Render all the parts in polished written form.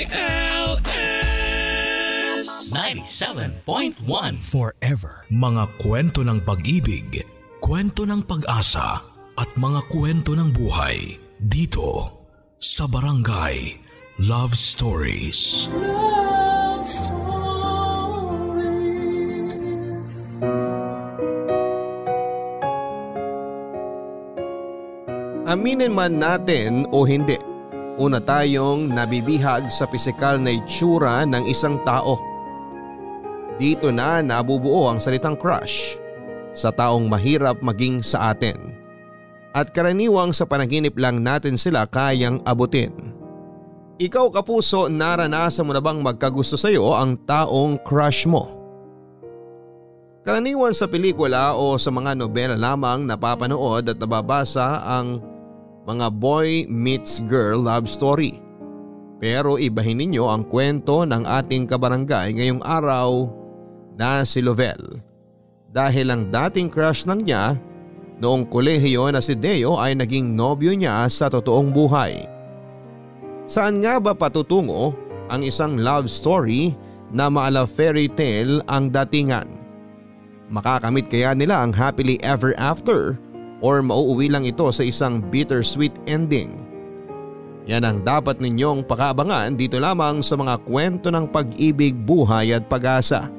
DWILS 97.1 Forever. Mga kwento ng pag-ibig, kwento ng pag-asa at mga kwento ng buhay dito sa Barangay Love Stories. Love Stories. Aminin man natin o hindi, una tayong nabibihag sa pisikal na itsura ng isang tao. Dito na nabubuo ang salitang crush sa taong mahirap maging sa atin. At karaniwang sa panaginip lang natin sila kayang abutin. Ikaw kapuso, naranasan mo na bang magkagusto sa iyo ang taong crush mo? Karaniwan sa pelikula o sa mga nobela lamang napapanood at nababasa ang mga boy meets girl love story. Pero ibahin ninyo ang kwento ng ating kabarangay ngayong araw na si Lovell. Dahil ang dating crush ng niya noong kolehiyo na si Deo ay naging nobyo niya sa totoong buhay. Saan nga ba patutungo ang isang love story na maala fairy tale ang datingan? Makakamit kaya nila ang happily ever after or mauuwi lang ito sa isang bittersweet ending? Yan ang dapat ninyong pakaabangan dito lamang sa mga kwento ng pag-ibig, buhay at pag-asa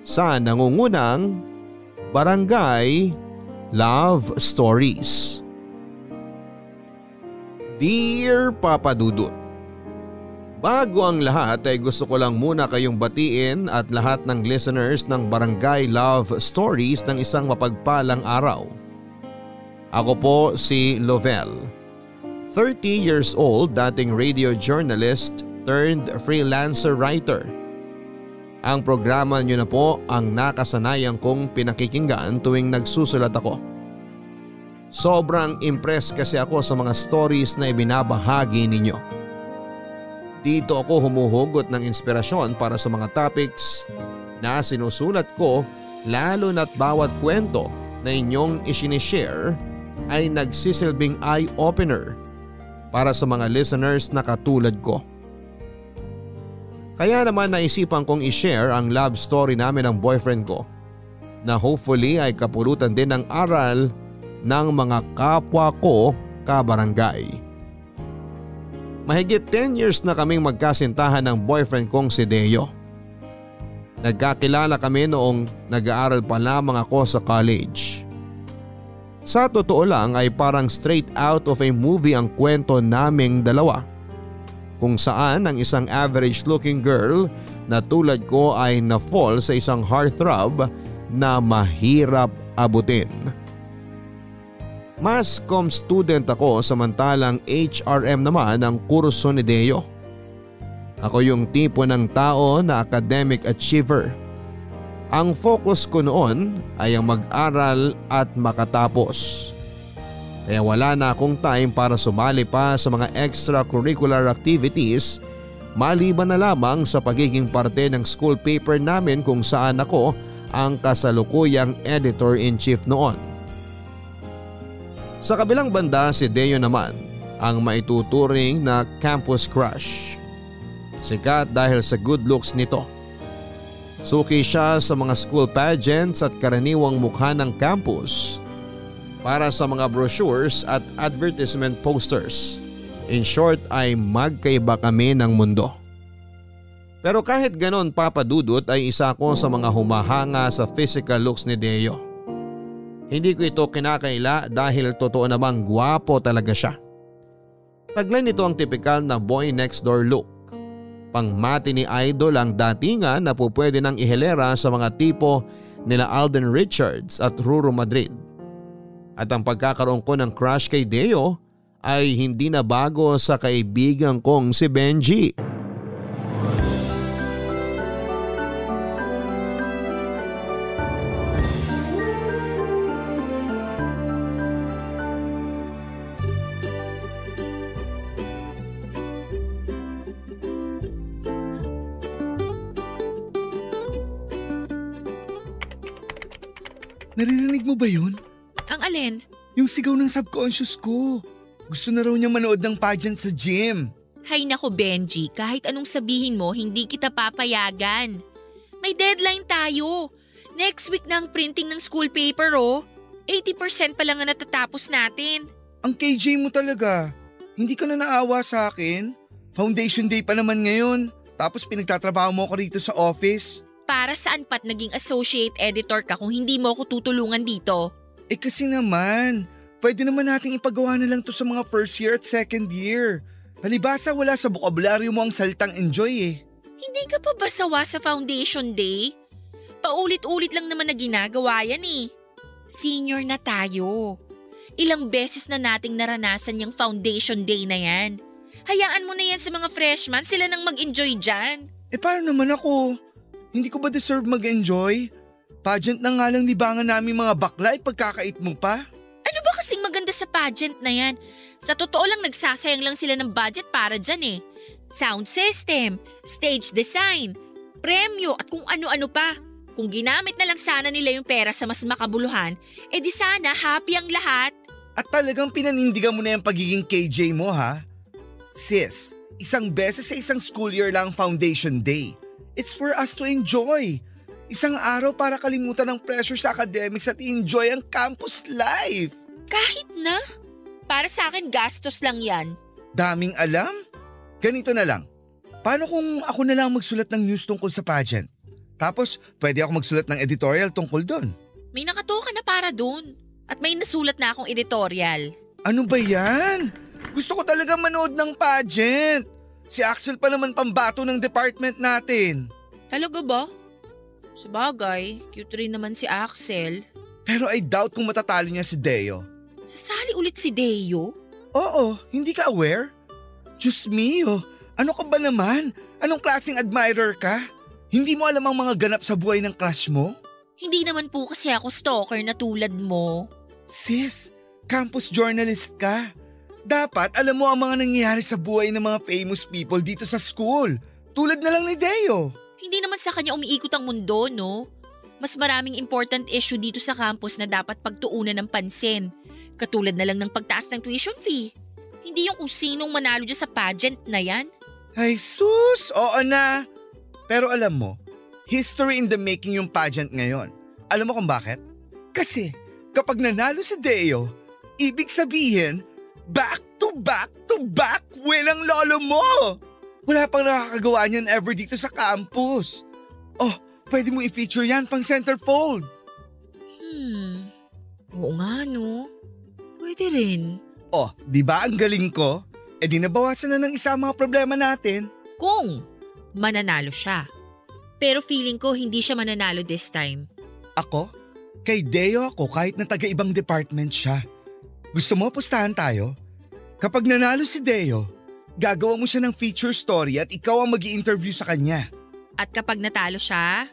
sa nangungunang Barangay Love Stories. Dear Papa Dudut, bago ang lahat ay gusto ko lang muna kayong batiin at lahat ng listeners ng Barangay Love Stories ng isang mapagpalang araw. Ako po si Lovell, 30 years old, dating radio journalist turned freelancer writer. Ang programa niyo na po ang nakasanayan kong pinakikinggan tuwing nagsusulat ako. Sobrang impressed kasi ako sa mga stories na ibinabahagi ninyo. Dito ako humuhugot ng inspirasyon para sa mga topics na sinusulat ko, lalo na't bawat kwento na inyong isinishare ay nagsisilbing eye-opener para sa mga listeners na katulad ko. Kaya naman naisipan kong i-share ang love story namin ng boyfriend ko na hopefully ay kapulutan din ng aral ng mga kapwa ko kabarangay. Mahigit 10 years na kaming magkasintahan ng boyfriend kong si Deo. Nagkakilala kami noong nag-aaral pa lamang ako sa college. Sa totoo lang ay parang straight out of a movie ang kwento naming dalawa, kung saan ang isang average looking girl na tulad ko ay na-fall sa isang heartthrob na mahirap abutin. Mass comm student ako samantalang HRM naman ang kurso ni Deo. Ako yung tipo ng tao na academic achiever. Ang focus ko noon ay ang mag-aral at makatapos. Kaya wala na akong time para sumali pa sa mga extracurricular activities maliban na lamang sa pagiging parte ng school paper namin kung saan ako ang kasalukuyang editor-in-chief noon. Sa kabilang banda si Deo naman ang maituturing na campus crush. Sikat dahil sa good looks nito. Suki siya sa mga school pageants at karaniwang mukha ng campus para sa mga brochures at advertisement posters. In short ay magkaiba kami ng mundo. Pero kahit ganon, Papa Dudut, ay isa ko sa mga humahanga sa physical looks ni Deo. Hindi ko ito kinakaila dahil totoo namang gwapo talaga siya. Taglay nito ang tipikal na boy next door look. Pangmati ni idol ang datingan na pupwede nang ihilera sa mga tipo nila Alden Richards at Ruru Madrid. At ang pagkakaroon ko ng crush kay Deo ay hindi na bago sa kaibigan kong si Benji. Naririnig mo ba yun? Ang alin? Yung sigaw ng subconscious ko. Gusto na raw niya manood ng pageant sa gym. Hay nako Benji, kahit anong sabihin mo, hindi kita papayagan. May deadline tayo. Next week na ang printing ng school paper 80% pa lang ang natatapos natin. Ang KJ mo talaga. Hindi ka na naawa sa akin? Foundation day pa naman ngayon. Tapos pinagtatrabaho mo ko rito sa office. Para saan pat naging associate editor ka kung hindi mo ako tutulungan dito? Kasi naman, pwede naman nating ipagawa na lang to sa mga first year at second year. Palibasa wala sa bokabularyo mo ang salitang enjoy Hindi ka pa ba sawa sa foundation day? Paulit-ulit lang naman na ginagawa yan Senior na tayo. Ilang beses na nating naranasan yung foundation day na yan. Hayaan mo na yan sa mga freshmen, sila nang mag-enjoy dyan. Paano naman ako? Hindi ko ba deserve mag-enjoy? Pageant na nga lang libangan namin mga bakla, pagkakait mo pa. Ano ba kasing maganda sa pageant na yan? Sa totoo lang nagsasayang lang sila ng budget para dyan Sound system, stage design, premyo at kung ano-ano pa. Kung ginamit na lang sana nila yung pera sa mas makabuluhan, di sana happy ang lahat. At talagang pinanindigan mo na yung pagiging KJ mo ha? Sis, isang beses sa isang school year lang foundation day. It's for us to enjoy. Isang araw para kalimutan ang pressure sa academics at enjoy ang campus life. Kahit na. Para sa akin gastos lang yan. Daming alam? Ganito na lang. Paano kung ako na lang magsulat ng news tungkol sa pageant? Tapos pwede ako magsulat ng editorial tungkol doon. May nakatoka na para doon. At may nasulat na akong editorial. Ano ba yan? Gusto ko talaga manood ng pageant. Si Axel pa naman pambato ng department natin. Talaga ba? Sabagay, cute rin naman si Axel. Pero I doubt kung matatalo niya si Deo. Sasali ulit si Deo? Oo, hindi ka aware? Diyos mio, ano ka ba naman? Anong klaseng admirer ka? Hindi mo alam ang mga ganap sa buhay ng crush mo? Hindi naman po kasi ako stalker na tulad mo. Sis, campus journalist ka. Dapat alam mo ang mga nangyayari sa buhay ng mga famous people dito sa school. Tulad na lang ni Deo. Hindi naman sa kanya umiikot ang mundo, no? Mas maraming important issue dito sa campus na dapat pagtuunan ng pansin. Katulad na lang ng pagtaas ng tuition fee. Hindi yung kung sinong manalo dyan sa pageant na yan. Ay sus, oo na. Pero alam mo, history in the making yung pageant ngayon. Alam mo kung bakit? Kasi kapag nanalo si Deo, ibig sabihin, back to back win ang lolo mo. Wala pang nakakagawa niyan ever dito sa campus. Oh, pwede mo i-feature yan pang centerfold. Oo nga no. Pwede rin. Oh, di ba ang galing ko? Di nabawasan na ng isa ang mga problema natin. Kung mananalo siya. Pero feeling ko hindi siya mananalo this time. Ako? Kay Deo ako kahit na taga-ibang department siya. Gusto mo pustahan tayo? Kapag nanalo si Deo, gagawa mo siya ng feature story at ikaw ang mag-i-interview sa kanya. At kapag natalo siya?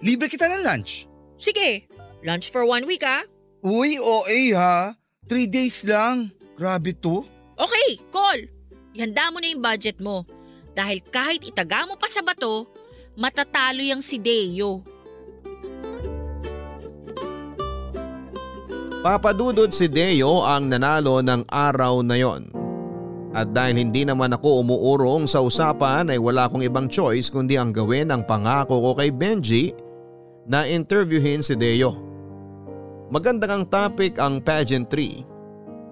Libre kita ng lunch. Sige, lunch for 1 week Uy, OA ha. 3 days lang. Grabe to. Okay, call. Ihanda mo na yung budget mo. Dahil kahit itaga mo pa sa bato, matatalo yang si Deo. Papadudod si Deo ang nanalo ng araw na yon. At dahil hindi naman ako umuurong sa usapan ay wala akong ibang choice kundi ang gawin ang pangako ko kay Benji na interviewin si Deo. Magandang ang topic ang pageantry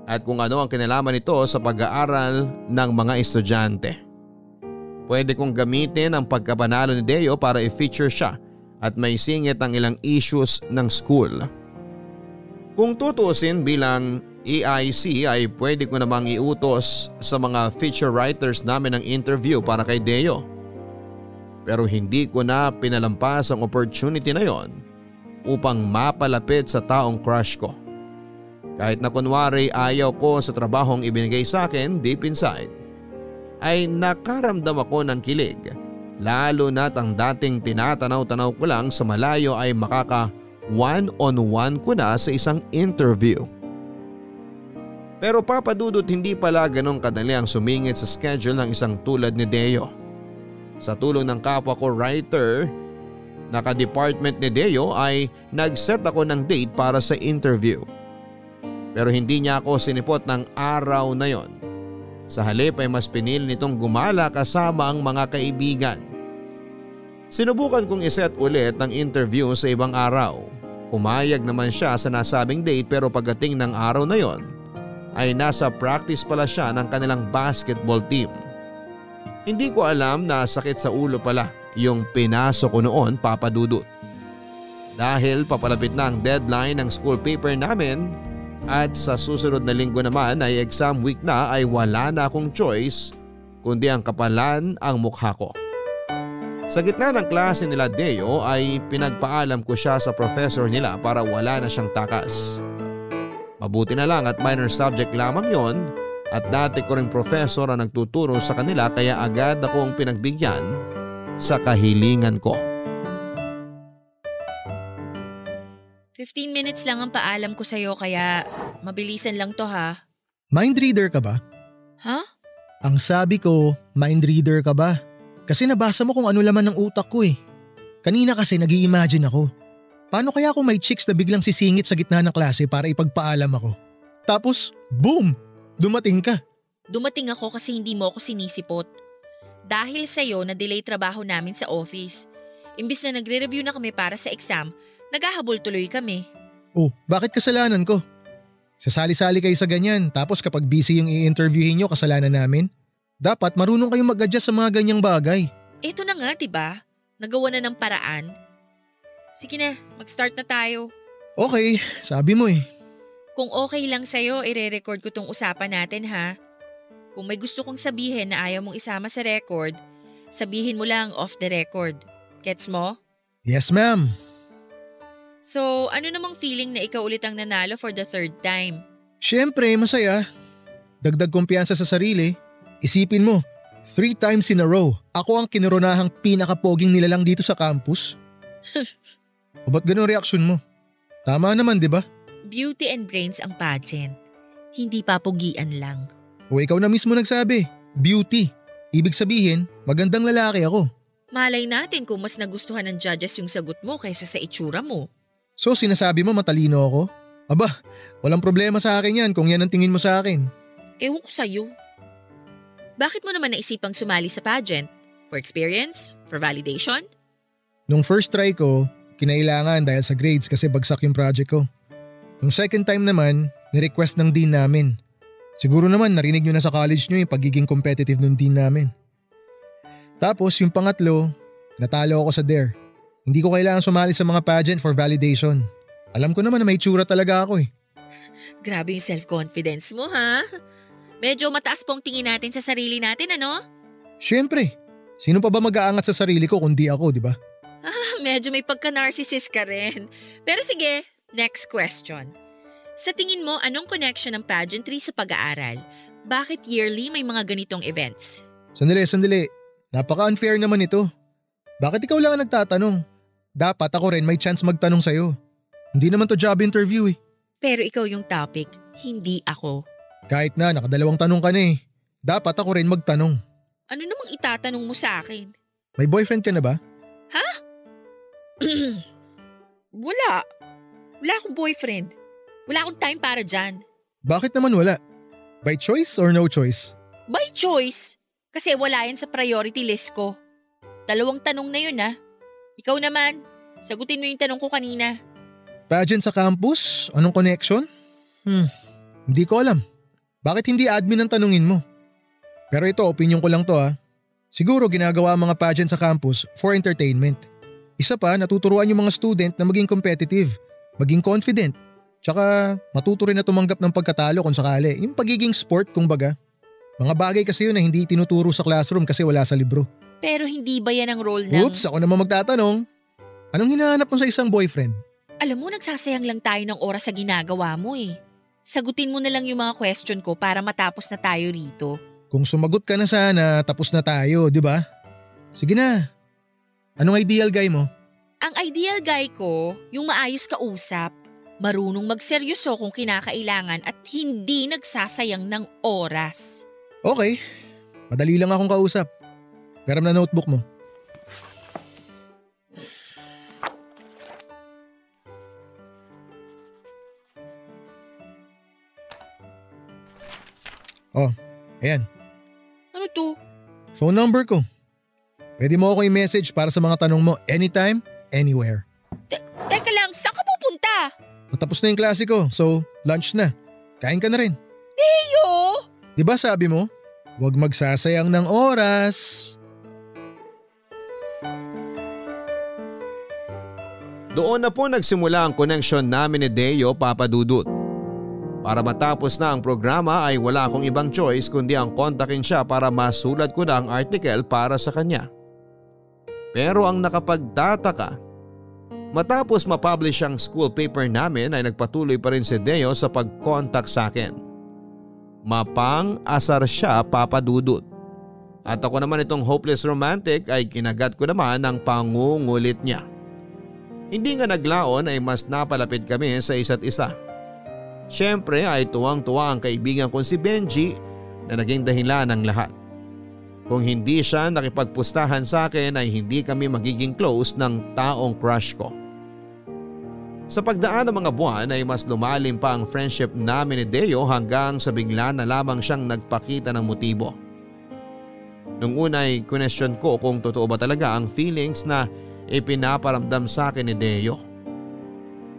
at kung ano ang kinalaman nito sa pag-aaral ng mga estudyante. Pwede kong gamitin ang pagkapanalo ni Deo para i-feature siya at may singit ang ilang issues ng school. Kung tutusin bilang EIC ay pwede ko namang iutos sa mga feature writers namin ang interview para kay Deo. Pero hindi ko na pinalampas ang opportunity na yon upang mapalapit sa taong crush ko. Kahit na kunwari ayaw ko sa trabahong ibinigay sa akin deep inside, ay nakaramdam ako ng kilig. Lalo na't ang dating tinatanaw-tanaw ko lang sa malayo ay makaka one-on-one ko na sa isang interview. Pero papadudot hindi pala ganong kadali ang sumingit sa schedule ng isang tulad ni Deo. Sa tulong ng kapwa ko writer, naka-department ni Deo ay nag-set ako ng date para sa interview. Pero hindi niya ako sinipot ng araw na yon Sa halip ay mas pinili nitong gumala kasama ang mga kaibigan. Sinubukan kong iset ulit ang interview sa ibang araw. Pumayag naman siya sa nasabing date pero pagdating ng araw na yon ay nasa practice pala siya ng kanilang basketball team. Hindi ko alam na sakit sa ulo pala yung pinasok ko noon, Papa Dudut. Dahil papalapit na ang deadline ng school paper namin at sa susunod na linggo naman ay exam week na ay wala na akong choice kundi ang kapalan ang mukha ko. Sa gitna ng klase nila Deo ay pinagpaalam ko siya sa professor nila para wala na siyang takas. Mabuti na lang at minor subject lamang yon at dati ko ring professor ang nagtuturo sa kanila kaya agad akong pinagbigyan sa kahilingan ko. 15 minutes lang ang paalam ko sa'yo kaya mabilisan lang to ha. Mind reader ka ba? Ha? Ang sabi ko, mind reader ka ba? Kasi nabasa mo kung ano laman ng utak ko eh. Kanina kasi nag-i-imagine ako. Paano kaya kung may chicks na biglang sisingit sa gitna ng klase para ipagpaalam ako? Tapos, boom! Dumating ka. Dumating ako kasi hindi mo ako sinisipot. Dahil sa'yo na-delay trabaho namin sa office. Imbis na nagre-review na kami para sa exam, naghahabol tuloy kami. Oh, bakit kasalanan ko? Sasali-sali kayo sa ganyan tapos kapag busy yung i-interviewin nyo kasalanan namin? Dapat marunong kayong mag-adjust sa mga ganyang bagay. Ito na nga, diba? Nagawa na ng paraan. Sige na, mag-start na tayo. Okay, sabi mo eh. Kung okay lang sa'yo, ire-record ko tong usapan natin ha. Kung may gusto kong sabihin na ayaw mong isama sa record, sabihin mo lang off the record. Gets mo? Yes ma'am. So, ano namang feeling na ikaw ulit ang nanalo for the third time? Siyempre, masaya. Dagdag kumpiyansa sa sarili. Isipin mo, 3 times in a row, ako ang kinurunahang pinakapoging nilalang dito sa campus. O ba't ganun reaksyon mo? Tama naman, di ba? Beauty and brains ang pageant. Hindi papugian lang. O ikaw na mismo nagsabi, beauty. Ibig sabihin, magandang lalaki ako. Malay natin kung mas nagustuhan ng judges yung sagot mo kaysa sa itsura mo. So sinasabi mo matalino ako? Aba, walang problema sa akin yan kung yan ang tingin mo sa akin. Ewan ko sa'yo. Bakit mo naman naisipang sumali sa pageant? For experience? For validation? Nung first try ko, kinailangan dahil sa grades kasi bagsak yung project ko. Nung second time naman, ni-request ng dean namin. Siguro naman narinig nyo na sa college nyo yung pagiging competitive ng dean namin. Tapos yung pangatlo, natalo ako sa DARE. Hindi ko kailangan sumali sa mga pageant for validation. Alam ko naman na may tsura talaga ako eh. Grabe yung self-confidence mo ha? Medyo mataas pong tingin natin sa sarili natin ano? Siyempre, sino pa ba mag-aangat sa sarili ko kundi ako, di ba? Medyo may pagka-narcissist ka rin. Pero sige, next question. Sa tingin mo, anong connection ng pageantry sa pag-aaral? Bakit yearly may mga ganitong events? Sandali. Napaka-unfair naman ito. Bakit ikaw lang ang nagtatanong? Dapat ako rin may chance magtanong sa'yo. Hindi naman to job interview eh. Pero ikaw yung topic, hindi ako. Kahit na, nakadalawang tanong ka na eh. Dapat ako rin magtanong. Ano namang itatanong mo sa akin? May boyfriend ka na ba? Ha? Wala. Wala akong boyfriend. Wala akong time para dyan. Bakit naman wala? By choice or no choice? By choice. Kasi wala yan sa priority list ko. 2 tanong na yun ha. Ikaw naman, sagutin mo yung tanong ko kanina. Pageant sa campus? Anong connection? Hindi ko alam. Bakit hindi admin ang tanungin mo? Pero ito, opinion ko lang to ha. Siguro ginagawa ang mga pageant sa campus for entertainment. Isa pa, natuturuan yung mga student na maging competitive, maging confident, tsaka matuto rin na tumanggap ng pagkatalo kung sakali. Yung pagiging sport kumbaga. Mga bagay kasi yun na hindi tinuturo sa classroom kasi wala sa libro. Pero hindi ba yan ang role ng… Oops, ako naman magtatanong. Anong hinahanap mo sa isang boyfriend? Alam mo, nagsasayang lang tayo ng oras sa ginagawa mo eh. Sagutin mo na lang yung mga question ko para matapos na tayo rito. Kung sumagot ka na sana, tapos na tayo, di ba? Sige na. Anong ideal guy mo? Ang ideal guy ko, yung maayos kausap, marunong magseryoso kung kinakailangan at hindi nagsasayang ng oras. Okay, madali lang akong kausap. Garam na notebook mo. Oh, Ayan, Ano to? phone number ko. Pwede mo ako i-message para sa mga tanong mo anytime, anywhere. Teka lang, saan ka pupunta? Patapos na yung klase ko, so lunch na. Kain ka na rin. Teo! Di ba sabi mo, huwag magsasayang ng oras. Doon na po nagsimula ang connection namin ni Deo, Papa Dudut. Para matapos na ang programa ay wala akong ibang choice kundi ang kontakin siya para masulat ko na ang article para sa kanya. Pero ang nakapagtataka, matapos mapublish ang school paper namin ay nagpatuloy pa rin si Deo sa pag-contact sa akin. Mapang-asar siya, Papa Dudut. At ako naman itong hopeless romantic ay kinagat ko naman ang pangungulit niya. Hindi nga naglaon ay mas napalapit kami sa isa't isa. Siyempre ay tuwang-tuwa ang kaibigan kong si Benji na naging dahilan ng lahat. Kung hindi siya nakipagpustahan sa akin ay hindi kami magiging close ng taong crush ko. Sa pagdaan ng mga buwan ay mas lumalim pa ang friendship namin ni Deo hanggang sa bigla na lamang siyang nagpakita ng motibo. Nung una ay question ko kung totoo ba talaga ang feelings na ipinaparamdam sa akin ni Deo.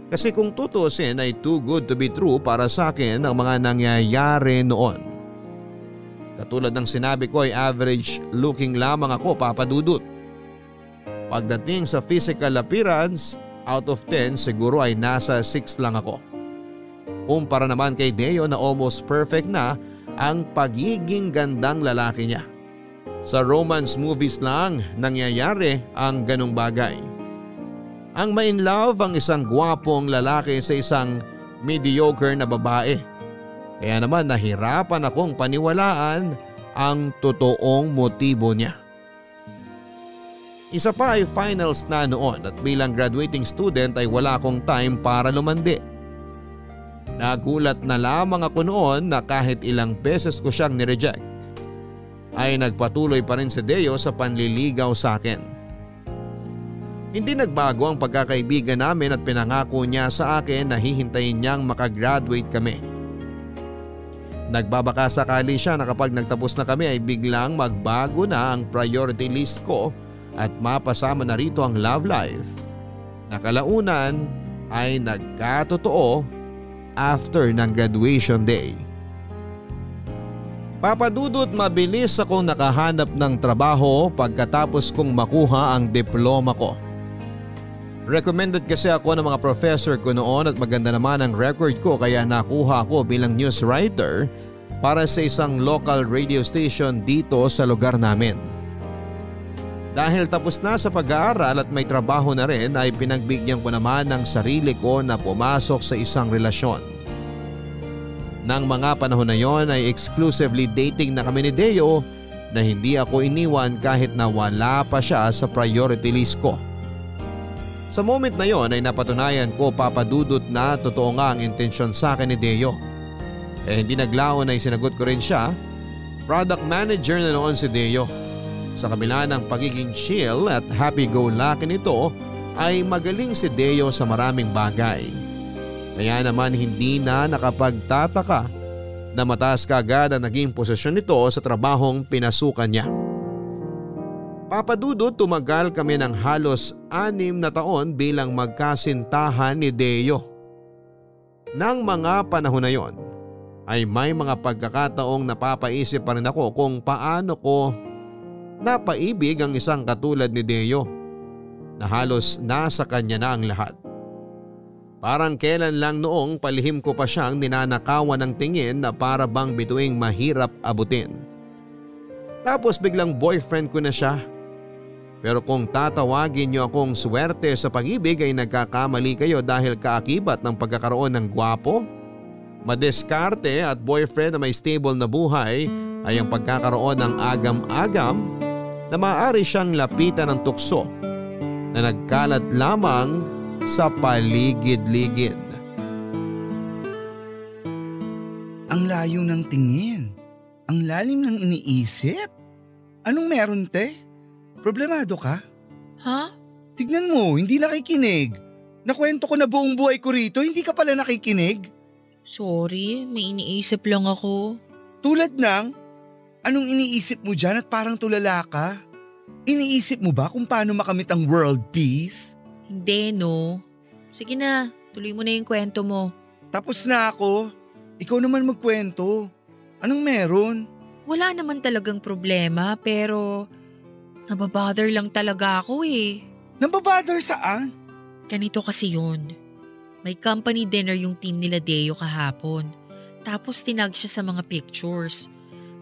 Kasi kung tutusin ay too good to be true para sa akin ang mga nangyayari noon. Katulad ng sinabi ko ay average looking lamang ako, Papa Dudut. Pagdating sa physical appearance, out of 10 siguro ay nasa 6 lang ako. Kumpara naman kay Deo na almost perfect na ang pagiging gandang lalaki niya. Sa romance movies lang nangyayari ang ganong bagay. Ang ma-inlove ang isang gwapong lalaki sa isang mediocre na babae. Kaya naman nahirapan akong paniwalaan ang totoong motibo niya. Isa pa ay finals na noon at bilang graduating student ay wala akong time para lumandi. Nagulat na lamang ako noon na kahit ilang beses ko siyang nireject, ay nagpatuloy pa rin si Deo sa panliligaw sa akin. Hindi nagbago ang pagkakaibigan namin at pinangako niya sa akin na hihintayin niyang makagraduate kami. Nagbabaka sakali siya na kapag nagtapos na kami ay biglang magbago na ang priority list ko at mapasama na rito ang love life. Nakalaunan ay nagkatotoo after ng graduation day. Papa Dudut, mabilis akong nakahanap ng trabaho pagkatapos kong makuha ang diploma ko. Recommended kasi ako ng mga professor ko noon at maganda naman ang record ko kaya nakuha ako bilang news writer para sa isang local radio station dito sa lugar namin. Dahil tapos na sa pag-aaral at may trabaho na rin ay pinagbigyan ko naman ng sarili ko na pumasok sa isang relasyon. Nang mga panahon na yon ay exclusively dating na kami ni Deo na hindi ako iniwan kahit na wala pa siya sa priority list ko. Sa moment na yon ay napatunayan ko, Papa Dudut, na totoo nga ang intensyon sa akin ni Deo. Hindi naglaon ay sinagot ko rin siya. Product manager na noon si Deo. Sa kabila ng pagiging chill at happy-go-lucky nito ay magaling si Deo sa maraming bagay. Kaya naman hindi na nakapagtataka na mataas kaagad ang naging posisyon nito sa trabahong pinasukan niya. Papa Dudut, tumagal kami ng halos 6 na taon bilang magkasintahan ni Deo. Nang mga panahon na yon ay may mga pagkakataong napapaisip pa rin ako kung paano ko napaibig ang isang katulad ni Deo na halos nasa kanya na ang lahat. Parang kailan lang noong palihim ko pa siyang ninanakawan ng tingin na para bang bituing mahirap abutin. Tapos biglang boyfriend ko na siya. Pero kung tatawagin niyo akong swerte sa pag-ibig ay nagkakamali kayo dahil kaakibat ng pagkakaroon ng gwapo, madiskarte at boyfriend na may stable na buhay ay ang pagkakaroon ng agam-agam na maaari siyang lapitan ng tukso na nagkalat lamang sa paligid-ligid. Ang layo ng tingin. Ang lalim ng iniisip. Anong meron, te? Problemado ka? Ha? Tignan mo, hindi nakikinig. Nakwento ko na buong buhay ko rito, hindi ka pala nakikinig. Sorry, may iniisip lang ako. Tulad ng, Anong iniisip mo dyan at parang tulala ka? Iniisip mo ba kung paano makamit ang world peace? Hindi no. Sige na, tuloy mo na yung kwento mo. Tapos na ako. Ikaw naman magkwento. Anong meron? Wala naman talagang problema pero nababother lang talaga ako eh. Nababother saan? Ganito kasi yun. May company dinner yung team nila Deo kahapon. Tapos tinag siya sa mga pictures.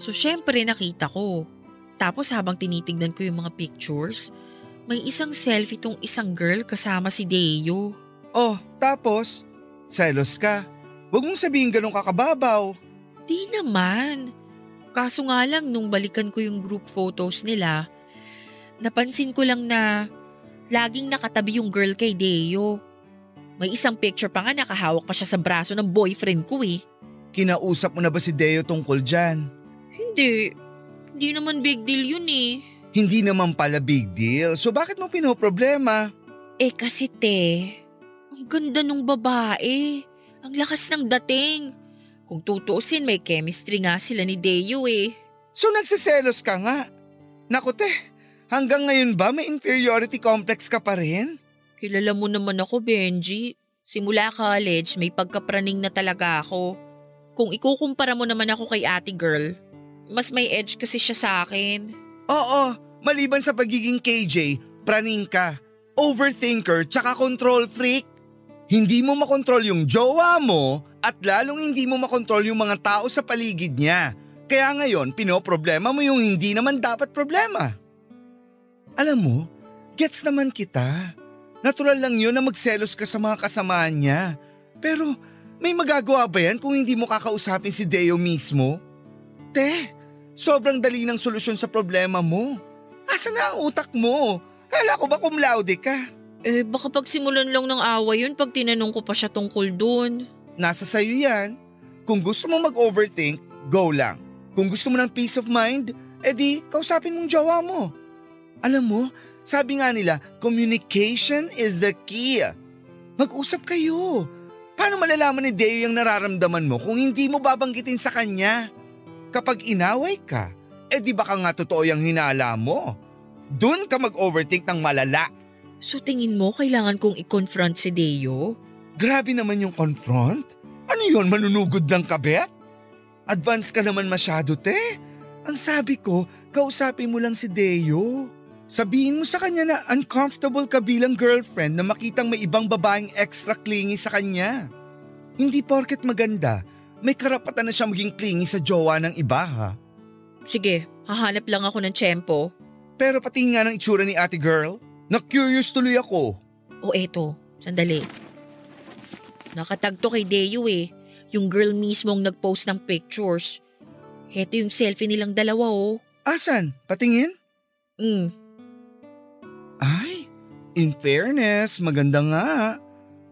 So syempre nakita ko. Tapos habang tinitignan ko yung mga pictures, may isang selfie tong isang girl kasama si Deo. Oh, tapos? Selos ka. Huwag mong sabihin ganun kakababaw. Di naman. Kaso nga lang nung balikan ko yung group photos nila, napansin ko lang na laging nakatabi yung girl kay Deo. May isang picture pa nga nakahawak pa siya sa braso ng boyfriend ko eh. Kinausap mo na ba si Deo tungkol dyan? Hindi naman big deal yun eh. Hindi naman pala big deal. So bakit mo pinoproblema? Eh kasi ang ganda nung babae. Ang lakas ng dating. Kung tutuusin may chemistry nga sila ni Deo eh. So nagsiselos ka nga? Naku hanggang ngayon ba may inferiority complex ka pa rin? Kilala mo naman ako, Benji. Simula college may pagkapraning na talaga ako. Kung ikukumpara mo naman ako kay ate girl, mas may edge kasi siya sa akin. Oo, maliban sa pagiging KJ, praning ka, overthinker tsaka control freak. Hindi mo makontrol yung jowa mo at lalong hindi mo makontrol yung mga tao sa paligid niya. Kaya ngayon, pinoproblema mo yung hindi naman dapat problema. Alam mo, gets naman kita. Natural lang yun na magselos ka sa mga kasamaan niya. Pero may magagawa ba yan kung hindi mo kakausapin si Deo mismo? Sobrang dali ng solusyon sa problema mo. Asa na ang utak mo? Kala ko ba cum laude ka? Baka pagsimulan lang ng away yun pag tinanong ko pa siya tungkol dun. Nasa sayo yan. Kung gusto mo mag-overthink, go lang. Kung gusto mo ng peace of mind, edi kausapin mong jowa mo. Alam mo, sabi nga nila, communication is the key. Mag-usap kayo. Paano malalaman ni Deo yung nararamdaman mo kung hindi mo babanggitin sa kanya? Kapag inaway ka, edi baka nga totoo yung hinala mo. Doon ka mag-overthink ng malala. So tingin mo kailangan kong i-confront si Deo? Grabe naman yung confront. Ano yun, manunugod ng kabet? Advance ka naman masyado, Ang sabi ko, kausapin mo lang si Deo. Sabihin mo sa kanya na uncomfortable ka bilang girlfriend na makitang may ibang babaeng extra clingy sa kanya. Hindi porket maganda, may karapatan na siya maging clingy sa jowa ng iba ha. Sige, hahanap lang ako ng tiyempo. Pero pati nga ng itsura ni ate girl, na-curious tuloy ako. O eto, sandali. Nakatag to kay Deo eh. Yung girl mismo ang nag-post ng pictures. Heto yung selfie nilang dalawa oh. Asan? Patingin? Ay, in fairness, maganda nga.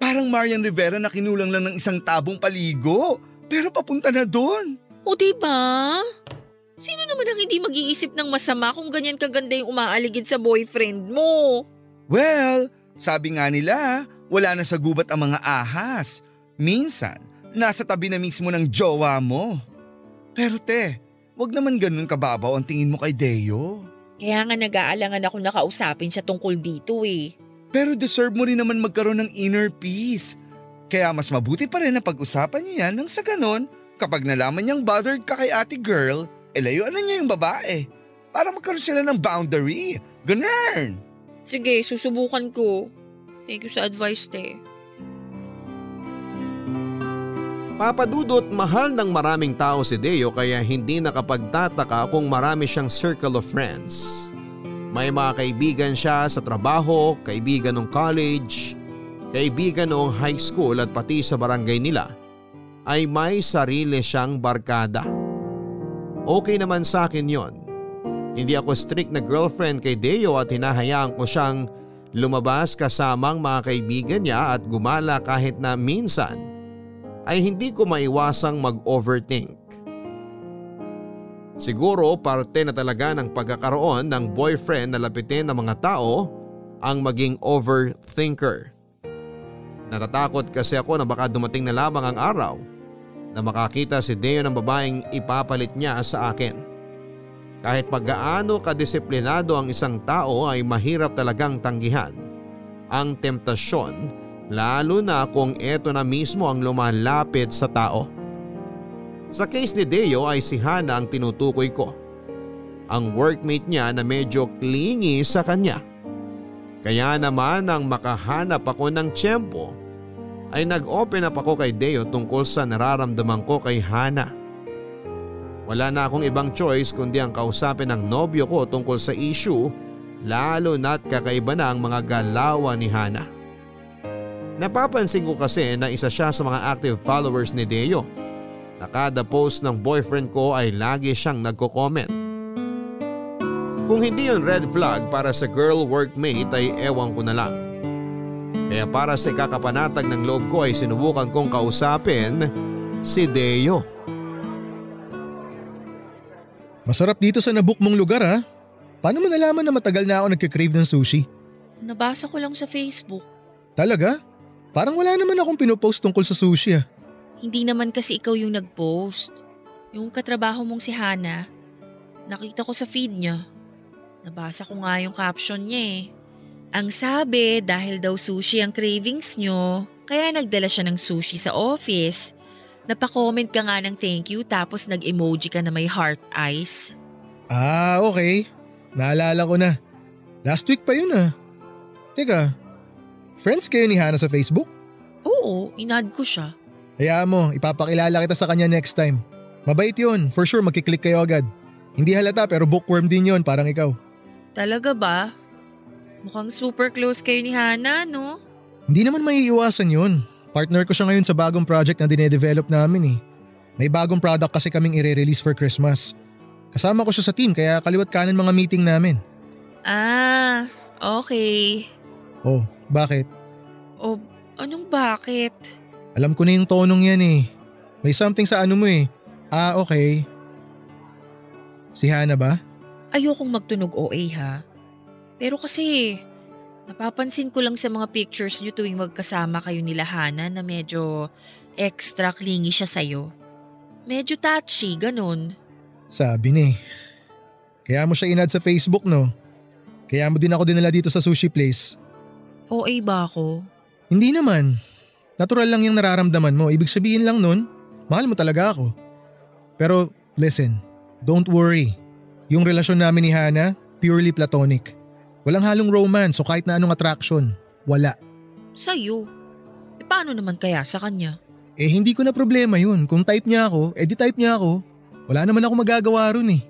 Parang Marian Rivera na kinulang lang ng isang tabong paligo. Pero papunta na doon. O diba? Sino naman ang hindi mag-iisip ng masama kung ganyan kaganda yung umaaligid sa boyfriend mo? Well, sabi nga nila, wala na sa gubat ang mga ahas. Minsan, nasa tabi na mismo ng jowa mo. Pero wag naman ganun kababaw ang tingin mo kay Deo. Kaya nga nag-aalangan ako nakausapin siya tungkol dito eh. Pero deserve mo rin naman magkaroon ng inner peace. Kaya mas mabuti pa rin na pag-usapan niyo yan nang sa ganon, kapag nalaman niyang bothered ka kay ate girl, layuan na niya yung babae. Para magkaroon sila ng boundary. Ganun! Sige, susubukan ko. Thank you sa advice, Papadudot, mahal ng maraming tao si Deo kaya hindi nakapagtataka kung marami siyang circle of friends. May mga kaibigan siya sa trabaho, kaibigan ng college, kaibigan noong high school at pati sa barangay nila ay may sarili siyang barkada. Okay naman sa akin yon. Hindi ako strict na girlfriend kay Deo at hinahayaan ko siyang lumabas kasamang mga kaibigan niya at gumala kahit na minsan ay hindi ko maiwasang mag-overthink. Siguro parte na talaga ng pagkakaroon ng boyfriend na lapitin ng mga tao ang maging overthinker. Natatakot kasi ako na baka dumating na lamang ang araw na makakita si Deo ng babaeng ipapalit niya sa akin. Kahit paggaano kadisiplinado ang isang tao ay mahirap talagang tanggihan ang temptasyon, lalo na kung eto na mismo ang lumalapit sa tao. Sa case ni Deo ay si Hana ang tinutukoy ko. Ang workmate niya na medyo clingy sa kanya. Kaya naman nang makahanap ako ng tiyempo ay nag-open up ako kay Deo tungkol sa nararamdaman ko kay Hana. Wala na akong ibang choice kundi ang kausapin ng nobyo ko tungkol sa issue, lalo na't kakaiba na ang mga galawan ni Hana. Napapansin ko kasi na isa siya sa mga active followers ni Deo. Na kada post ng boyfriend ko ay lagi siyang nagko-comment. Kung hindi yun red flag para sa girl workmate ay ewan ko na lang. Kaya para sa ikakapanatag ng loob ko ay sinubukan kong kausapin si Deo. Masarap dito sa nabook mong lugar ha. Paano mo nalaman na matagal na ako nagkikrave ng sushi? Nabasa ko lang sa Facebook. Talaga? Parang wala naman akong pinopost tungkol sa sushi ah. Hindi naman kasi ikaw yung nag-post. Yung katrabaho mong si Hana, nakita ko sa feed niya. Nabasa ko nga yung caption niya eh. Ang sabi dahil daw sushi ang cravings nyo, kaya nagdala siya ng sushi sa office. Napakomment ka nga ng thank you tapos nag-emoji ka na may heart eyes. Ah, okay. Naalala ko na. Last week pa yun ah. Teka, friends kayo ni Hana sa Facebook? Oo, inad ko siya. Hayaan mo, ipapakilala kita sa kanya next time. Mabait yun, for sure magkiklik kayo agad. Hindi halata pero bookworm din yun, parang ikaw. Talaga ba? Mukhang super close kayo ni Hana, no? Hindi naman maiiwasan yun. Partner ko siya ngayon sa bagong project na dinedevelop namin eh. May bagong product kasi kaming i-release for Christmas. Kasama ko siya sa team kaya kaliwat kanan mga meeting namin. Ah, okay. Oh, bakit? O, anong bakit? Alam ko na yung tonong yan eh. May something sa ano mo eh. Ah, okay. Si Hana ba? Ayokong magtunog OA ha. Pero kasi, napapansin ko lang sa mga pictures nyo tuwing magkasama kayo nila Hana na medyo extra clingy siya sa'yo. Medyo touchy, ganun. Sabi ni. Kaya mo siya inad sa Facebook no? Kaya mo din ako dinala dito sa sushi place. OA ba ako? Hindi naman. Natural lang yung nararamdaman mo. Ibig sabihin lang nun, mahal mo talaga ako. Pero listen, don't worry. Yung relasyon namin ni Hana, purely platonic. Walang halong romance o kahit na anong attraction. Wala. Sa'yo? E paano naman kaya sa kanya? Eh hindi ko na problema yun. Kung type niya ako, di type niya ako. Wala naman ako magagawa ron eh.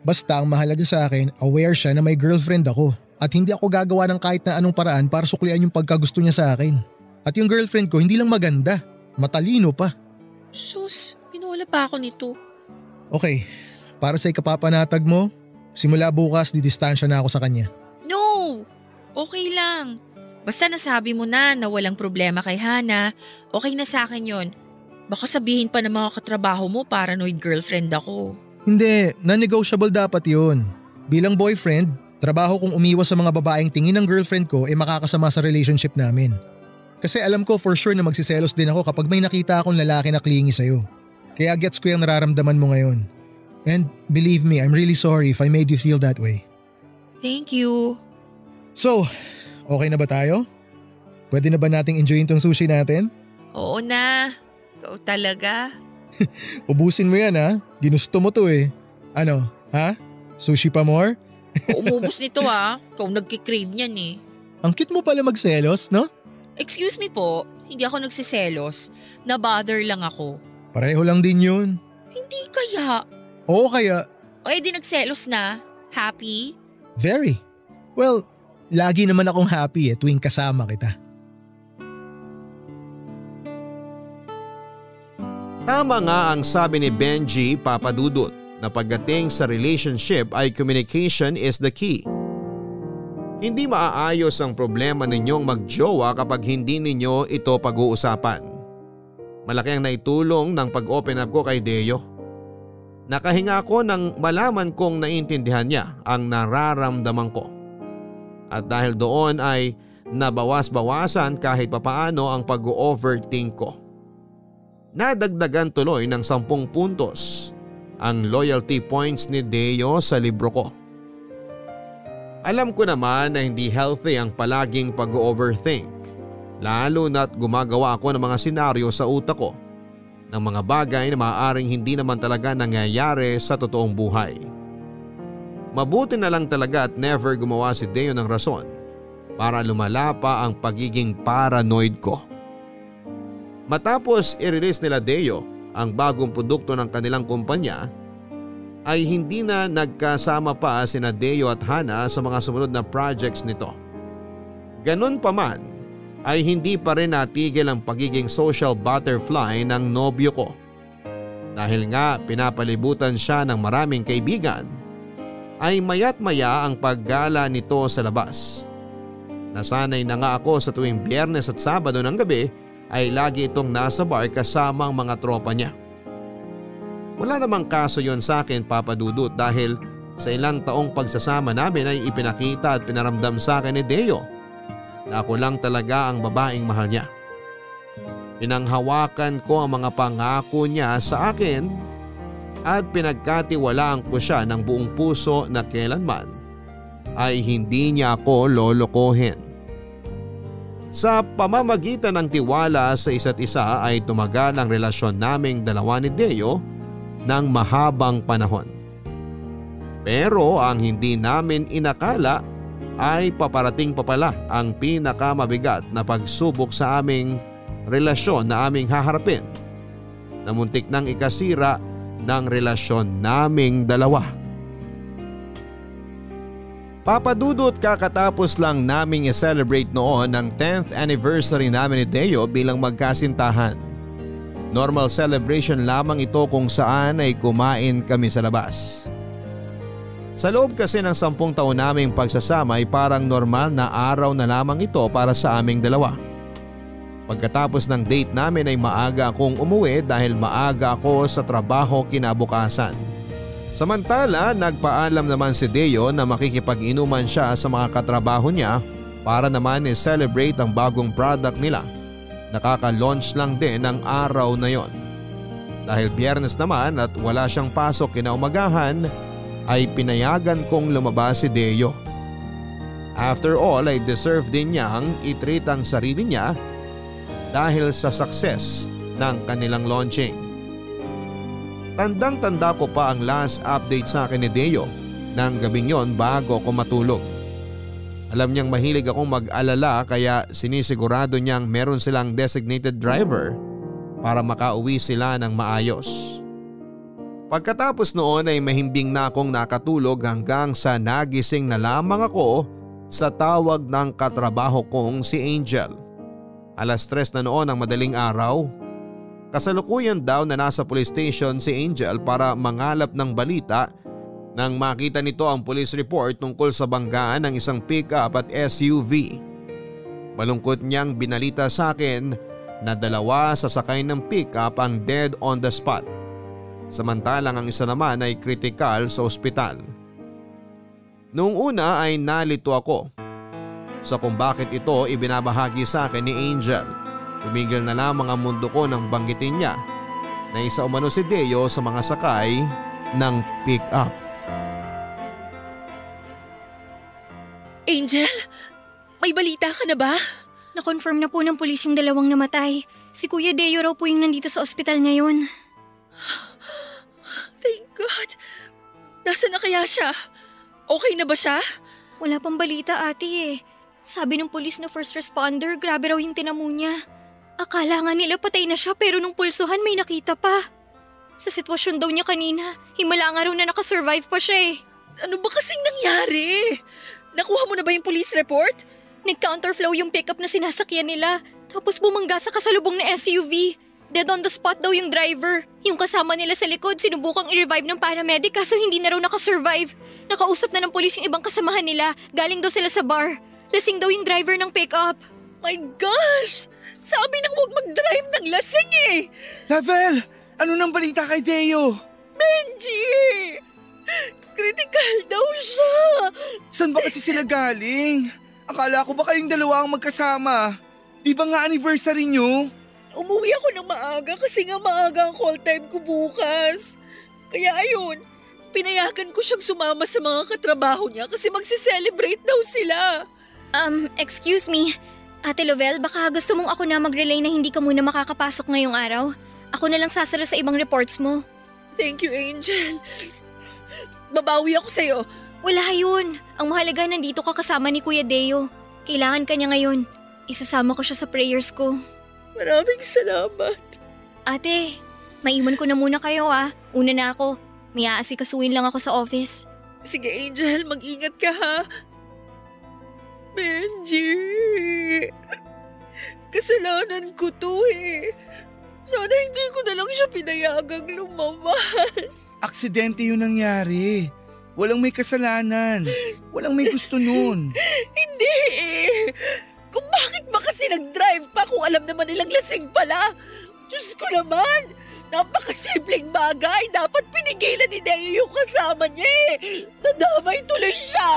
Basta ang mahalaga sa akin, aware siya na may girlfriend ako. At hindi ako gagawa ng kahit na anong paraan para suklian yung pagkagusto niya sa akin. At yung girlfriend ko hindi lang maganda, matalino pa. Sus, pinuwala pa ako nito. Okay, para sa ikapapanatag mo, simula bukas didistansya na ako sa kanya. No! Okay lang. Basta nasabi mo na walang problema kay Hana, okay na sa akin yon. Baka sabihin pa ng mga katrabaho mo paranoid girlfriend ako. Hindi, non-negotiable dapat yun. Bilang boyfriend, trabaho kong umiwas sa mga babaeng tingin ng girlfriend ko makakasama sa relationship namin. Kasi alam ko for sure na magsiselos din ako kapag may nakita akong lalaki na clingy sa'yo. Kaya gets ko yung nararamdaman mo ngayon. And believe me, I'm really sorry if I made you feel that way. Thank you. So, okay na ba tayo? Pwede na ba nating enjoyin tong sushi natin? Oo na. Ikaw talaga. Ubusin mo yan ha. Ginusto mo to eh. Ano, ha? Sushi pa more? Umubos nito ha. Ikaw nagkikrave niyan eh. Ang cute mo pala magselos, no? Excuse me po, hindi ako nagsiselos. Na-bother lang ako. Pareho lang din yun. Hindi kaya. Oo kaya. O edi nagselos na. Happy? Very. Well, lagi naman akong happy tuwing kasama kita. Tama nga ang sabi ni Benji Papadudut na pagdating sa relationship ay communication is the key. Hindi maaayos ang problema ninyong magjowa kapag hindi ninyo ito pag-uusapan. Malaki ang naitulong ng pag-open up ko kay Deo. Nakahinga ako nang malaman kong naintindihan niya ang nararamdaman ko. At dahil doon ay nabawas-bawasan kahit papaano ang pag-overthink ko. Nadagdagan tuloy ng 10 puntos ang loyalty points ni Deo sa libro ko. Alam ko naman na hindi healthy ang palaging pag-overthink, lalo na't gumagawa ako ng mga senaryo sa utak ko ng mga bagay na maaaring hindi naman talaga nangyayari sa totoong buhay. Mabuti na lang talaga at never gumawa si Deo ng rason para lumala pa ang pagiging paranoid ko. Matapos i-release nila Deo ang bagong produkto ng kanilang kumpanya, ay hindi na nagkasama pa sina Deo at Hana sa mga sumunod na projects nito. Ganun pa man ay hindi pa rin natigil ang pagiging social butterfly ng nobyo ko. Dahil nga pinapalibutan siya ng maraming kaibigan, ay maya't maya ang paggala nito sa labas. Nasanay na nga ako sa tuwing Biyernes at Sabado ng gabi ay lagi itong nasa bar kasama ang mga tropa niya. Wala namang kaso yon sa akin, Papa Dudut, dahil sa ilang taong pagsasama namin ay ipinakita at pinaramdam sa akin ni Deo na ako lang talaga ang babaeng mahal niya. Pinanghawakan ko ang mga pangako niya sa akin at pinagkatiwalaan ko siya ng buong puso na kailanman ay hindi niya ako lolokohin. Sa pamamagitan ng tiwala sa isa't isa ay tumagal ang relasyon naming dalawa ni Deo ng mahabang panahon. Pero ang hindi namin inakala ay paparating pa pala ang pinakamabigat na pagsubok sa aming relasyon na aming haharapin na muntik nang ikasira ng relasyon naming dalawa. Papa Dudut, kakatapos lang naming i-celebrate noon ang 10th anniversary namin ni Deo bilang magkasintahan. Normal celebration lamang ito kung saan ay kumain kami sa labas. Sa loob kasi ng 10 taon naming pagsasama ay parang normal na araw na lamang ito para sa aming dalawa. Pagkatapos ng date namin ay maaga akong umuwi dahil maaga ako sa trabaho kinabukasan. Samantala, nagpaalam naman si Deo na makikipag-inuman siya sa mga katrabaho niya para naman i-celebrate ang bagong product nila. Nakaka-launch lang din ng araw na yon. Dahil Biyernes naman at wala siyang pasok kinaumagahan, ay pinayagan kong lumabas si Deo. After all ay deserve din niyang i-treat ang sarili niya dahil sa success ng kanilang launching. Tandang-tanda ko pa ang last update sa akin ni Deo ng gabing yon bago ako matulog. Alam niyang mahilig akong mag-alala kaya sinisigurado niyang meron silang designated driver para makauwi sila ng maayos. Pagkatapos noon ay mahimbing na akong nakatulog hanggang sa nagising na lamang ako sa tawag ng katrabaho kong si Angel. 3:00 na noon ang madaling araw. Kasalukuyan daw na nasa police station si Angel para mangalap ng balita nang makita nito ang police report tungkol sa banggaan ng isang pick-up at SUV. Malungkot niyang binalita sa akin na 2 sa sakay ng pick-up ang dead on the spot. Samantalang ang isa naman ay critical sa ospital. Noong una ay nalito ako sa kung bakit ito ibinabahagi sa akin ni Angel. Tumigil na lamang ang mundo ko nang banggitin niya na isa umano si Deo sa mga sakay ng pick-up. Angel, may balita ka na ba? Na-confirm na po ng pulis yung 2 namatay. Si Kuya Deo raw po yung nandito sa ospital ngayon. Thank God. Nasaan na kaya siya? Okay na ba siya? Wala pang balita, ate eh. Sabi ng pulis na first responder, grabe raw yung tinamo niya. Akala nga nila patay na siya pero nung pulsuhan may nakita pa. Sa sitwasyon daw niya kanina, himala nga raw na nakasurvive pa siya eh. Ano ba kasing nangyari? Nakuha mo na ba yung police report? Nag-counterflow yung pickup na sinasakyan nila. Tapos bumangga sa kasalubong na SUV. Dead on the spot daw yung driver. Yung kasama nila sa likod sinubukang i-revive ng paramedic kaso hindi na raw nakasurvive. Nakausap na ng pulis yung ibang kasamahan nila. Galing daw sila sa bar. Lasing daw yung driver ng pickup. My gosh! Sabi nang huwag mag-drive ng lasing eh! Lavel! Ano nang balita kay Deo? Benji! Critical daw siya! Saan ba kasi sila galing? Akala ko ba kayong 2 ang magkasama? Di ba nga anniversary nyo? Umuwi ako ng maaga kasi nga maaga ang call time ko bukas. Kaya ayun, pinayagan ko siyang sumama sa mga katrabaho niya kasi magse-celebrate daw sila. Excuse me. Ate Lovell, baka gusto mong ako na mag-relay na hindi ka muna makakapasok ngayong araw? Ako na lang sasalo sa ibang reports mo. Thank you, Angel. Babawi ako sa'yo. Wala yun. Ang mahalaga nandito ka kasama ni Kuya Deo. Kailangan ka niya ngayon. Isasama ko siya sa prayers ko. Maraming salamat. Ate, maiwan ko na muna kayo Una na ako. May aasikasuin lang ako sa office. Sige Angel, mag-ingat ka ha. Benji, kasalanan ko to eh. Sana hindi ko na lang siya pinayagang lumabas. Aksidente yung nangyari. Walang may kasalanan. Walang may gusto nun. Hindi eh. Kung bakit ba kasi nag-drive pa kung alam naman nilang lasing pala? Diyos ko naman, napakasimpleng bagay. Dapat pinigilan ni Deo yung kasama niya eh. Nadamay tuloy siya.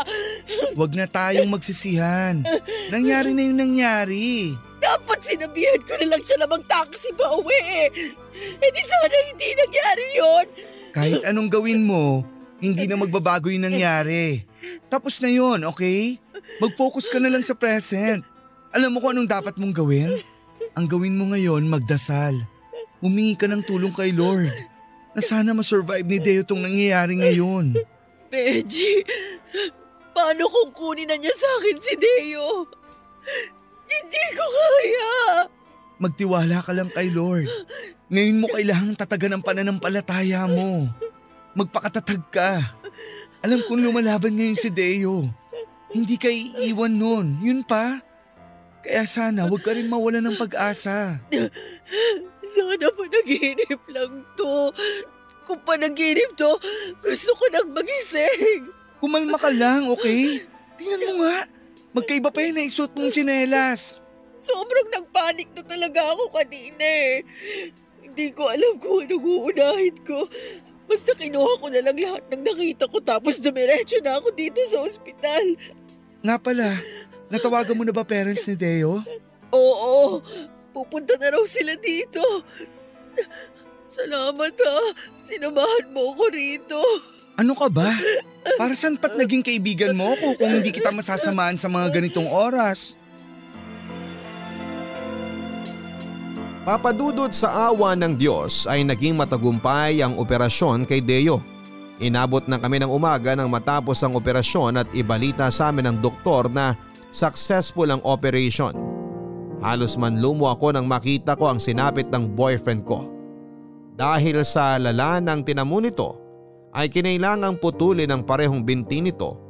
Huwag na tayong magsisihan. Nangyari na yung nangyari. Dapat sinabihan ko na lang siya na mag-taxi pa uwi eh. Eh di sana hindi nangyari yon. Kahit anong gawin mo, hindi na magbabago yung nangyari. Tapos na yon, okay? Mag-focus ka na lang sa present. Alam mo kung anong dapat mong gawin? Ang gawin mo ngayon, magdasal. Humingi ka ng tulong kay Lord na sana ma-survive ni Deo tong nangyayari ngayon. Benji, paano kung kunin na niya sa akin si Deo? Hindi ko kaya. Magtiwala ka lang kay Lord. Ngayon mo kailangang tatagan ang pananampalataya mo. Magpakatatag ka. Alam kong lumalaban ngayon si Deo. Hindi ka iiwan nun. Yun pa. Kaya sana huwag ka rin mawala ng pag-asa. Sana panaginip lang to. Kung panaginip to, gusto ko nang magising. Kumalma ka lang, okay? Tingnan mo nga. Magkaiba pa yung naisuot mong tsinelas. Sobrang nagpanik na talaga ako kanina eh. Hindi ko alam kung anong uunahin ko. Basta kinuha ko na lang lahat ng nakita ko tapos dumiretso na ako dito sa ospital. Nga pala, natawagan mo na ba parents ni Deo? Oo, pupunta na raw sila dito. Salamat ha, sinamahan mo ko rito. Ano ka ba? Para saan pat naging kaibigan mo ako kung hindi kita masasamahan sa mga ganitong oras? Papadudod sa awa ng Diyos ay naging matagumpay ang operasyon kay Deo. Inabot na kami ng umaga nang matapos ang operasyon at ibalita sa amin ng doktor na successful ang operation. Halos manlumo ako nang makita ko ang sinapit ng boyfriend ko. Dahil sa lala ng tinamo nito ay kinailangang putulin ang parehong binti nito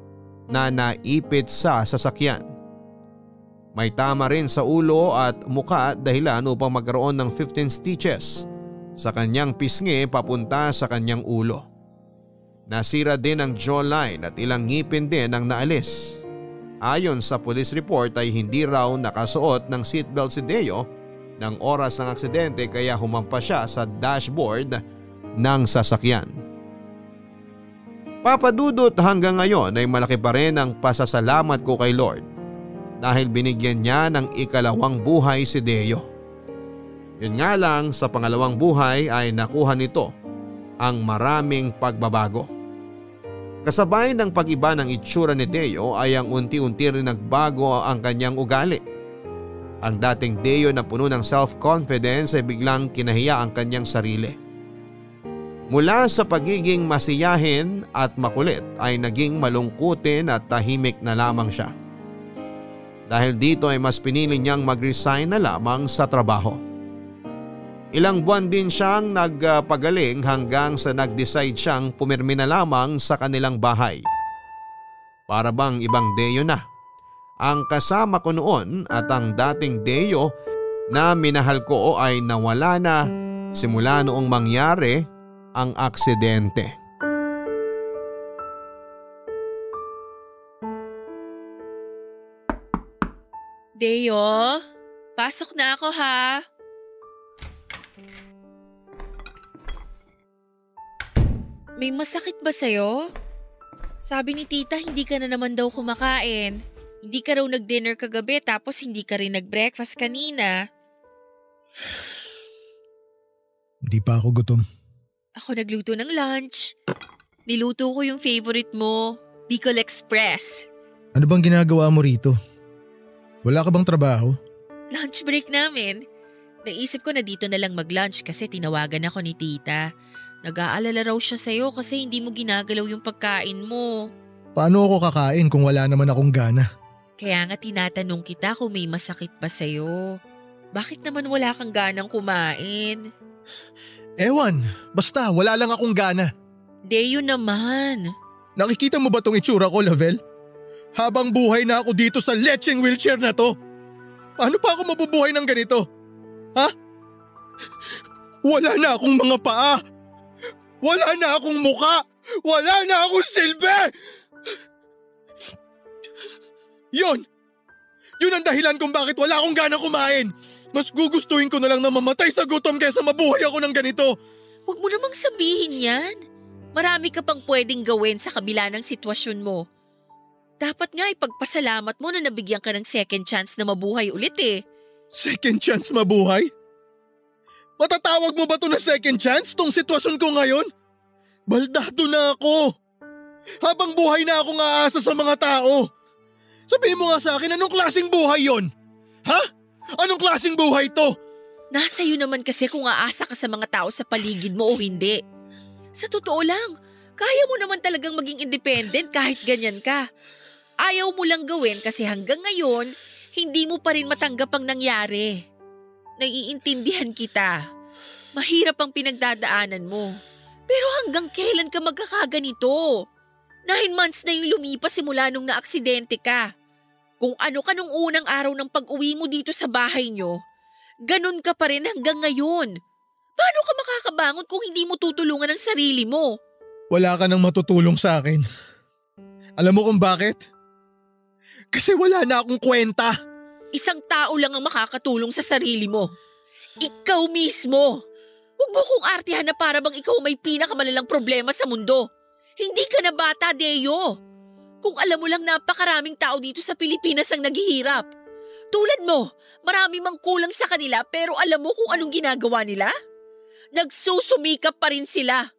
na naipit sa sasakyan. May tama rin sa ulo at muka dahilan upang magkaroon ng 15 stitches sa kanyang pisngi papunta sa kanyang ulo. Nasira din ang jawline at ilang ngipin din ang naalis. Ayon sa police report ay hindi raw nakasuot ng seatbelt si Deo ng oras ng aksidente kaya humampas siya sa dashboard ng sasakyan. Papadudot hanggang ngayon ay malaki pa rin ang pasasalamat ko kay Lord dahil binigyan niya ng ikalawang buhay si Deo. Yun nga lang sa pangalawang buhay ay nakuha nito ang maraming pagbabago. Kasabay ng pag-iba ng itsura ni Deo ay ang unti-unti rin nagbago ang kanyang ugali. Ang dating Deo na puno ng self-confidence ay biglang kinahiya ang kanyang sarili. Mula sa pagiging masiyahin at makulit ay naging malungkutin at tahimik na lamang siya. Dahil dito ay mas pinili niyang mag-resign na lamang sa trabaho. Ilang buwan din siyang nagpagaling hanggang sa nag-decide siyang pumirmi na lamang sa kanilang bahay. Para bang ibang Deo na. Ang kasama ko noon at ang dating Deo na minahal ko ay nawala na simula noong mangyari ang aksidente. Deo, pasok na ako ha. May masakit ba sa'yo? Sabi ni tita hindi ka na naman daw kumakain. Hindi ka raw nag-dinner kagabi tapos hindi ka rin nag-breakfast kanina. Hindi pa ako gutom. Ako nagluto ng lunch. Niluto ko yung favorite mo, Bicol Express. Ano bang ginagawa mo rito? Wala ka bang trabaho? Lunch break namin. Naisip ko na dito na lang mag-lunch kasi tinawagan ako ni tita. Nag-aalala raw siya sa'yo kasi hindi mo ginagalaw yung pagkain mo. Paano ako kakain kung wala naman akong gana? Kaya nga tinatanong kita kung may masakit ba sa'yo. Bakit naman wala kang ganang kumain? Ewan, basta wala lang akong gana. Deo naman. Nakikita mo ba tong itsura ko, Lavelle? Habang buhay na ako dito sa lecheng wheelchair na to. Paano pa ako mabubuhay ng ganito? Ha? Wala na akong mga paa. Wala na akong muka. Wala na akong silbi. Yun ang dahilan kung bakit wala akong ganang kumain. Mas gugustuhin ko na lang na mamatay sa gutom kaysa mabuhay ako ng ganito. Huwag mo namang sabihin yan. Marami ka pang pwedeng gawin sa kabila ng sitwasyon mo. Dapat nga ipagpasalamat mo na nabigyan ka ng second chance na mabuhay ulit eh. Second chance mabuhay? Matatawag mo ba to na second chance tong sitwasyon ko ngayon? Baldado na ako. Habang buhay na akong aasa sa mga tao. Sabihin mo nga sa akin, anong klaseng buhay yon? Ha? Anong klaseng buhay to? Nasa iyo naman kasi kung aasa ka sa mga tao sa paligid mo o hindi. Sa totoo lang, kaya mo naman talagang maging independent kahit ganyan ka. Ayaw mo lang gawin kasi hanggang ngayon, hindi mo pa rin matanggap ang nangyari. Naiintindihan kita. Mahirap ang pinagdadaanan mo. Pero hanggang kailan ka magkakaganito? 9 months na yung lumipas simula nung naaksidente ka. Kung ano ka nung unang araw ng pag-uwi mo dito sa bahay nyo, ganun ka pa rin hanggang ngayon. Paano ka makakabangon kung hindi mo tutulungan ang sarili mo? Wala ka nang matutulong sa akin. Alam mo kung bakit? Kasi wala na akong kwenta. Isang tao lang ang makakatulong sa sarili mo. Ikaw mismo. Huwag mo kong artihan na para bang ikaw may pinakamalalang problema sa mundo. Hindi ka na bata, Deo. Kung alam mo lang napakaraming tao dito sa Pilipinas ang naghihirap. Tulad mo, marami mang kulang sa kanila pero alam mo kung anong ginagawa nila? Nagsusumikap pa rin sila.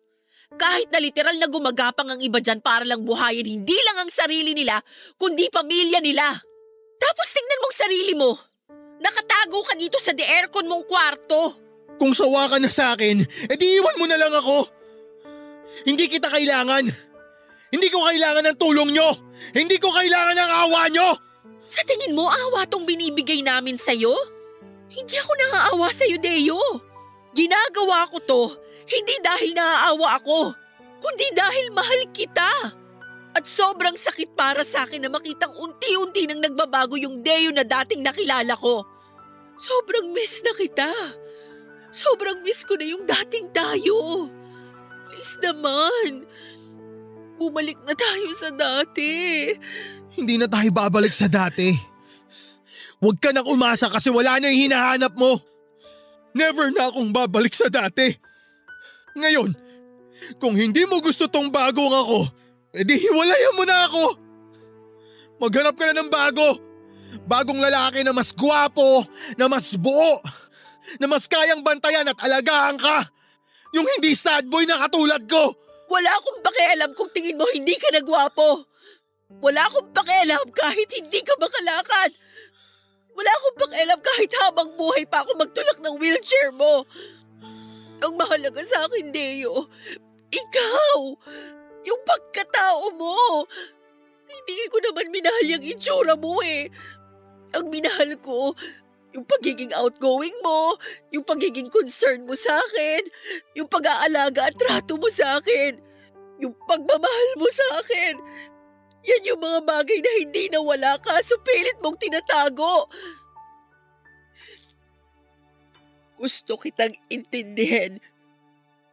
Kahit na literal na gumagapang ang iba dyan para lang buhayin hindi lang ang sarili nila, kundi pamilya nila. Tapos tignan mong sarili mo. Nakatago ka dito sa de-aircon mong kwarto. Kung sawa ka na sa akin, edi iwan mo na lang ako. Hindi kita kailangan. Hindi ko kailangan ng tulong nyo. Hindi ko kailangan ng awa nyo. Sa tingin mo awa tong binibigay namin sa'yo? Hindi ako naaawa sa'yo, Deo. Ginagawa ko to hindi dahil naaawa ako, kundi dahil mahal kita. At sobrang sakit para sa akin na makitang unti-unti nang nagbabago yung Deo na dating nakilala ko. Sobrang miss na kita. Sobrang miss ko na yung dating tayo. Please naman, bumalik na tayo sa dati. Hindi na tayo babalik sa dati. Huwag ka nang umasa kasi wala na yung hinahanap mo. Never na akong babalik sa dati. Ngayon, kung hindi mo gusto tong bagong ako, edi hiwalayan mo na ako. Maghanap ka na ng bago. Bagong lalaki na mas gwapo, na mas buo, na mas kayang bantayan at alagaan ka. Yung hindi sad boy na katulad ko. Wala akong pakialam kung tingin mo hindi ka nagwapo. Wala akong pakialam kahit hindi ka makalakad. Wala akong pakialam kahit habang buhay pa ako magtulak ng wheelchair mo. Ang mahalaga sa akin, Deo, ikaw, yung pagkatao mo. Hindi ko naman minahal yung itsura mo eh. Ang minahal ko, yung pagiging outgoing mo, yung pagiging concern mo sa akin, yung pag-aalaga at trato mo sa akin, yung pagmamahal mo sa akin. Yan yung mga bagay na hindi nawala kaso pilit mong tinatago. Gusto kitang intindihin.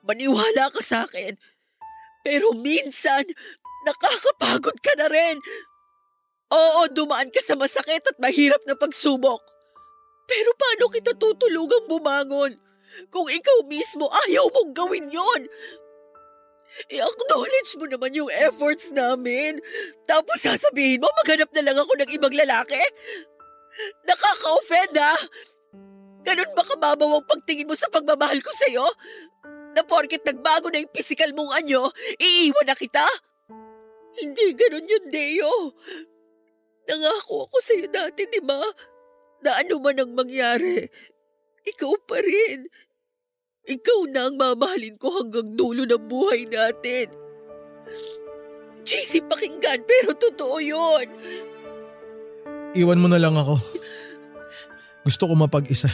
Maniwala ka sa akin. Pero minsan, nakakapagod ka na rin. Oo, dumaan ka sa masakit at mahirap na pagsubok. Pero paano kita tutulungang bumangon? Kung ikaw mismo ayaw mong gawin yon. I-acknowledge mo naman yung efforts namin. Tapos sasabihin mo maghanap na lang ako ng ibang lalaki? Nakaka-offend ha? Ganun ba kababaw ang pagtingin mo sa pagmamahal ko sa'yo? Na porket nagbago na yung physical mong anyo, iiwan na kita? Hindi ganun yun, Deo. Nangako ako sa'yo dati, di ba? Na ano man ang mangyari, ikaw pa rin. Ikaw na ang mamahalin ko hanggang dulo ng buhay natin. Cheesy pakinggan, pero totoo yun. Iwan mo na lang ako. Gusto ko mapag-isa.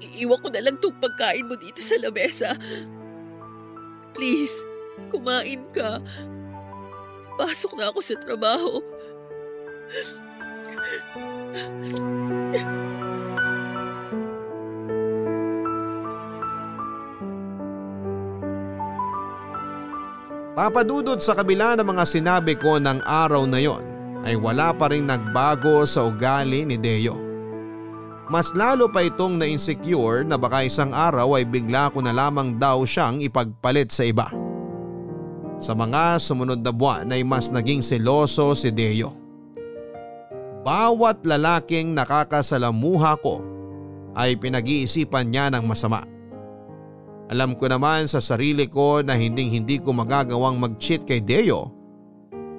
Iiwan ko na lang itong pagkain mo dito sa lamesa. Please, kumain ka. Pasok na ako sa trabaho. Papadudod sa kabila ng mga sinabi ko ng araw na yon ay wala pa rin nagbago sa ugali ni Deo. Mas lalo pa itong na-insecure na baka isang araw ay bigla ko na lamang daw siyang ipagpalit sa iba. Sa mga sumunod na buwan ay mas naging seloso si Deo. Bawat lalaking nakakasalamuha ko ay pinag-iisipan niya ng masama. Alam ko naman sa sarili ko na hindi ko magagawang mag-cheat kay Deo.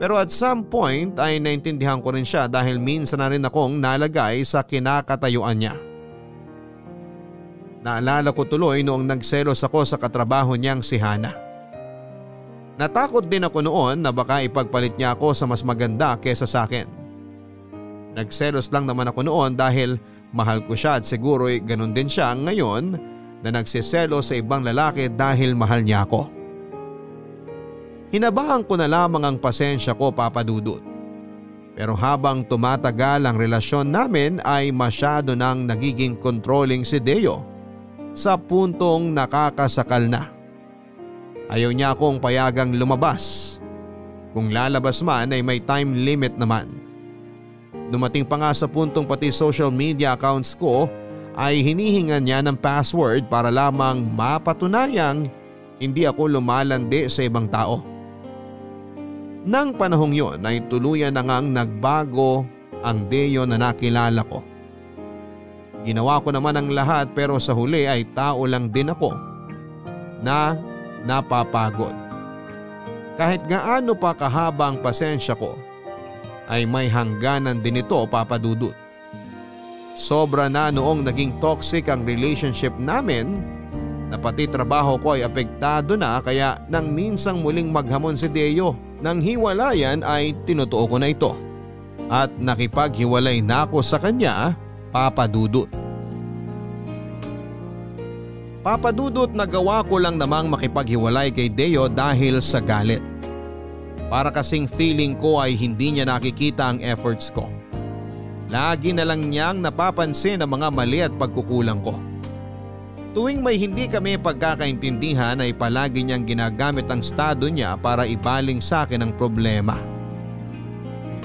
Pero at some point ay naintindihan ko rin siya dahil minsan na rin akong nalagay sa kinakatayuan niya. Naalala ko tuloy noong nagselos ako sa katrabaho niyang si Hana. Natakot din ako noon na baka ipagpalit niya ako sa mas maganda kesa sa akin. Nagselos lang naman ako noon dahil mahal ko siya at siguro ganun din siya ngayon na nagsiselo sa ibang lalaki dahil mahal niya ako. Hinabahan ko na lamang ang pasensya ko, Papa Dudut. Pero habang tumatagal ang relasyon namin ay masyado nang nagiging controlling si Deo sa puntong nakakasakal na. Ayaw niya akong payagang lumabas. Kung lalabas man ay may time limit naman. Dumating pa nga sa puntong pati social media accounts ko ay hinihingan niya ng password para lamang mapatunayang hindi ako lumalandi sa ibang tao. Nang panahong yon ay tuluyan na ngang nagbago ang Deo na nakilala ko. Ginawa ko naman ang lahat pero sa huli ay tao lang din ako na napapagod. Kahit gaano pa kahaba ang pasensya ko ay may hangganan din ito, Papa Dudut. Sobra na noong naging toxic ang relationship namin na pati trabaho ko ay apektado na kaya nang minsang muling maghamon si Deo nang hiwalayan ay tinutuo ko na ito. At nakipaghiwalay na ako sa kanya, Papa Dudut. Papa Dudut, nagawa ko lang namang makipaghiwalay kay Deo dahil sa galit. Para kasing feeling ko ay hindi niya nakikita ang efforts ko. Lagi na lang niyang napapansin ang mga mali at pagkukulang ko. Tuwing may hindi kami pagkakaintindihan ay palagi niyang ginagamit ang estado niya para ibaling sa akin ang problema.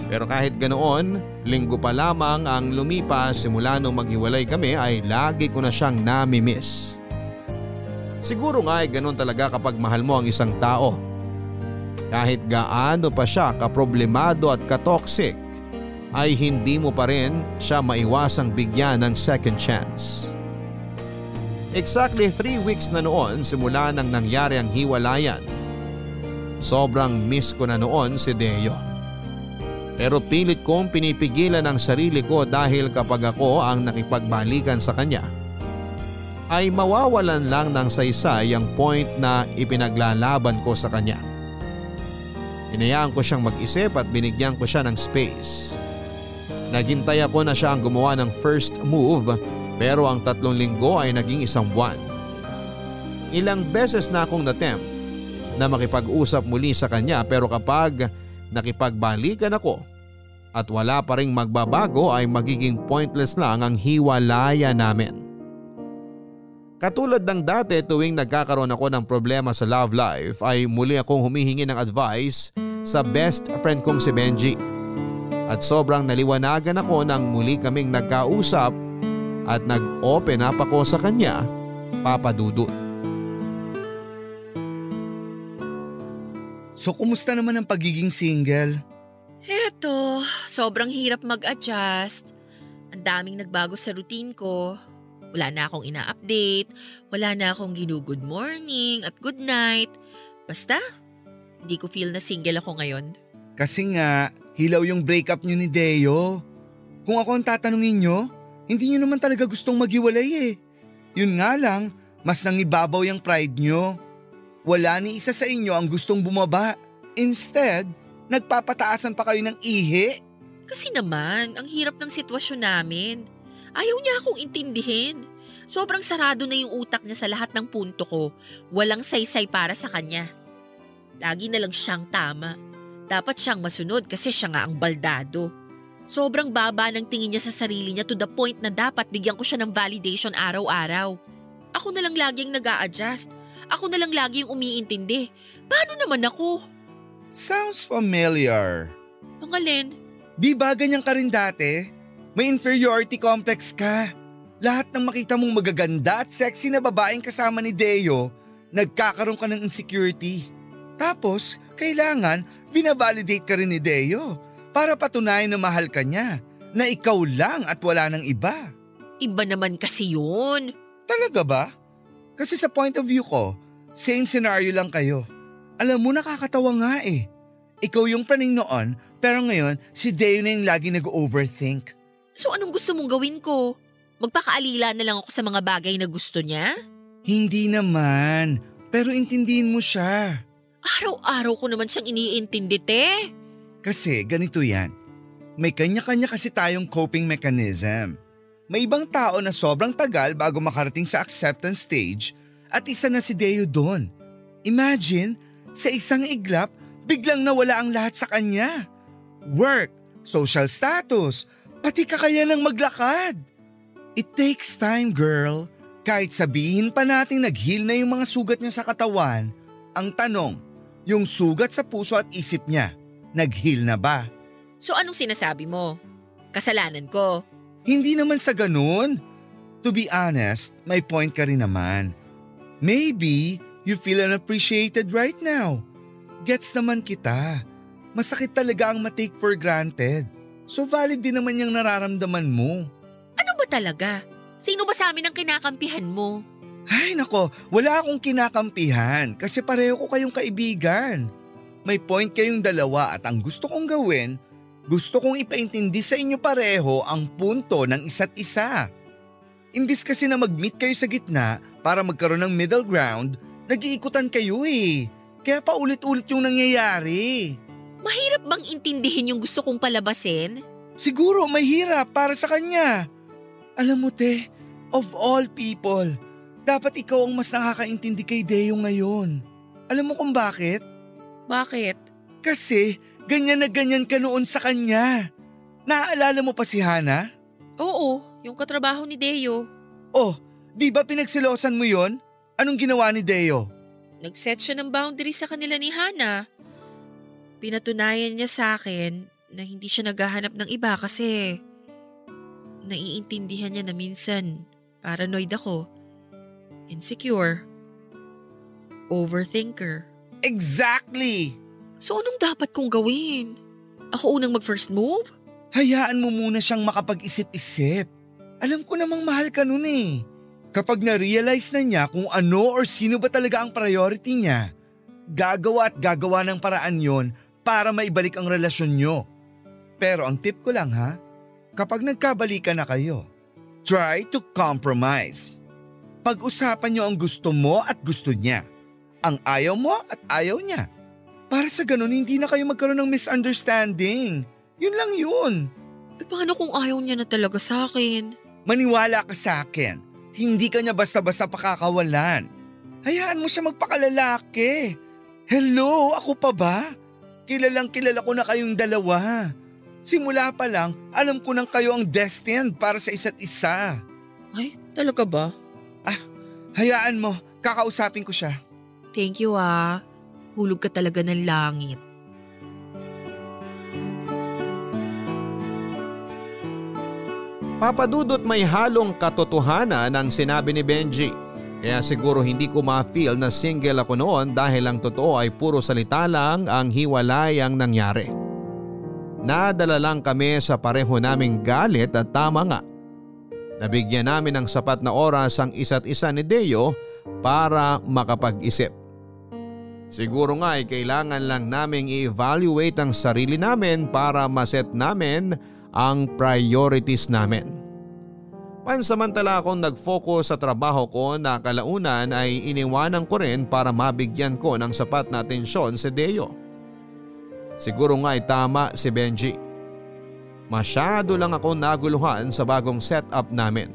Pero kahit ganoon, linggo pa lamang ang lumipas simula nung maghiwalay kami ay lagi ko na siyang namimiss. Siguro nga ay ganoon talaga kapag mahal mo ang isang tao. Kahit gaano pa siya kaproblemado at katoxic, ay hindi mo pa rin siya maiwasang bigyan ng second chance. Exactly 3 weeks na noon simula nang nangyari ang hiwalayan. Sobrang miss ko na noon si Deo. Pero pilit kong pinipigilan ang sarili ko dahil kapag ako ang nakipagbalikan sa kanya, ay mawawalan lang ng saysay ang point na ipinaglalaban ko sa kanya. Hinayaan ko siyang mag-isip at binigyan ko siya ng space. Naghintay ako na siya ang gumawa ng first move pero ang 3 linggo ay naging 1 buwan. Ilang beses na akong natempt na makipag-usap muli sa kanya pero kapag nakipagbalikan ako at wala pa ring magbabago ay magiging pointless lang ang hiwalayan namin. Katulad ng dati tuwing nagkakaroon ako ng problema sa love life ay muli akong humihingi ng advice sa best friend kong si Benji. At sobrang naliwanagan ako nang muli kaming nagkausap at nag-open up ako sa kanya, Papa Dudut. So kumusta naman ang pagiging single? Eto, sobrang hirap mag-adjust. Ang daming nagbago sa routine ko. Wala na akong ina-update, wala na akong good morning at good night. Basta, hindi ko feel na single ako ngayon. Kasi nga, hilaw yung breakup nyo ni Deo. Kung ako ang tatanungin nyo, hindi nyo naman talaga gustong maghiwalay eh. Yun nga lang, mas nangibabaw yung pride nyo. Wala ni isa sa inyo ang gustong bumaba. Instead, nagpapataasan pa kayo ng ihi. Kasi naman, ang hirap ng sitwasyon namin. Ayaw niya akong intindihin. Sobrang sarado na yung utak niya sa lahat ng punto ko. Walang saysay para sa kanya. Lagi na lang siyang tama. Dapat siyang masunod kasi siya nga ang baldado. Sobrang baba ng tingin niya sa sarili niya to the point na dapat bigyan ko siya ng validation araw-araw. Ako na lang laging nag-a-adjust. Ako na lang lagi yung umiintindi. Paano naman ako? Sounds familiar. Ang alin? Di ba ganyan ka rin dati? May inferiority complex ka. Lahat ng makita mong magaganda at sexy na babaeng kasama ni Deo, nagkakaroon ka ng insecurity. Tapos, kailangan binavalidate ka rin ni Deo para patunayan na mahal ka niya, na ikaw lang at wala ng iba. Iba naman kasi yun. Talaga ba? Kasi sa point of view ko, same scenario lang kayo. Alam mo, nakakatawa nga eh. Ikaw yung praning noon, pero ngayon si Deo na yung lagi nag-overthink. So anong gusto mong gawin ko? Magpakaalila na lang ako sa mga bagay na gusto niya? Hindi naman, pero intindihin mo siya. Araw-araw ko naman siyang iniintindi, te. Kasi ganito yan, may kanya-kanya kasi tayong coping mechanism. May ibang tao na sobrang tagal bago makarating sa acceptance stage at isa na si Deo doon. Imagine, sa isang iglap, biglang nawala ang lahat sa kanya. Work, social status, pati kakayanang maglakad. It takes time, girl. Kahit sabihin pa nating nag-heal na yung mga sugat niya sa katawan, ang tanong, yung sugat sa puso at isip niya, nag-heal na ba? So anong sinasabi mo? Kasalanan ko? Hindi naman sa ganun. To be honest, may point ka rin naman. Maybe you feel unappreciated right now. Gets naman kita. Masakit talaga ang ma-take for granted. So valid din naman yung nararamdaman mo. Ano ba talaga? Sino ba sa amin ang kinakampihan mo? Ay nako, wala akong kinakampihan kasi pareho ko kayong kaibigan. May point kayong dalawa at ang gusto kong gawin, gusto kong ipaintindi sa inyo pareho ang punto ng isa't isa. Imbis kasi na mag-meet kayo sa gitna para magkaroon ng middle ground, nag-iikutan kayo eh. Kaya paulit-ulit yung nangyayari. Mahirap bang intindihin yung gusto kong palabasin? Siguro mahirap para sa kanya. Alam mo te, of all people, dapat ikaw ang mas nakakaintindi kay Deo ngayon. Alam mo kung bakit? Bakit? Kasi ganyan na ganyan ka noon sa kanya. Naaalala mo pa si Hana? Oo, yung katrabaho ni Deo. Oh, di ba pinagsilosan mo yon? Anong ginawa ni Deo? Nag-set siya ng boundary sa kanila ni Hana. Pinatunayan niya sa akin na hindi siya naghahanap ng iba kasi naiintindihan niya na minsan paranoid ako, insecure, overthinker. Exactly! So anong dapat kong gawin? Ako unang mag-first move? Hayaan mo muna siyang makapag-isip-isip. Alam ko namang mahal ka nun eh. Kapag na-realize na niya kung ano or sino ba talaga ang priority niya, gagawa at gagawa ng paraan yon para maibalik ang relasyon nyo. Pero ang tip ko lang ha, kapag nagkabalikan na kayo, try to compromise. Pag-usapan nyo ang gusto mo at gusto niya. Ang ayaw mo at ayaw niya. Para sa ganun hindi na kayo magkaroon ng misunderstanding. Yun lang yun. Paano kung ayaw niya na talaga sa akin? Maniwala ka sa akin. Hindi ka niya basta-basta pakakawalan. Hayaan mo siya magpakalalaki. Hello, ako pa ba? Kilalang kilala ko na kayong dalawa. Simula pa lang, alam ko nang kayo ang destined para sa isa't isa. Ay, talaga ba? Hayaan mo, kakausapin ko siya. Thank you ah. Hulog ka talaga ng langit. Papadudot may halong katotohanan ang sinabi ni Benji. Kaya siguro hindi ko ma-feel na single ako noon dahil ang totoo ay puro salita lang ang hiwalay ang nangyari. Nadala lang kami sa pareho naming galit at tama nga. Nabigyan namin ng sapat na oras ang isa't isa ni Deo para makapag-isip. Siguro nga ay kailangan lang naming i-evaluate ang sarili namin para maset namin ang priorities namin. Pansamantala akong nag-focus sa trabaho ko na kalaunan ay iniwanan ko rin para mabigyan ko ng sapat na atensyon si Deo. Siguro nga ay tama si Benji. Masyado lang ako naguluhan sa bagong setup namin.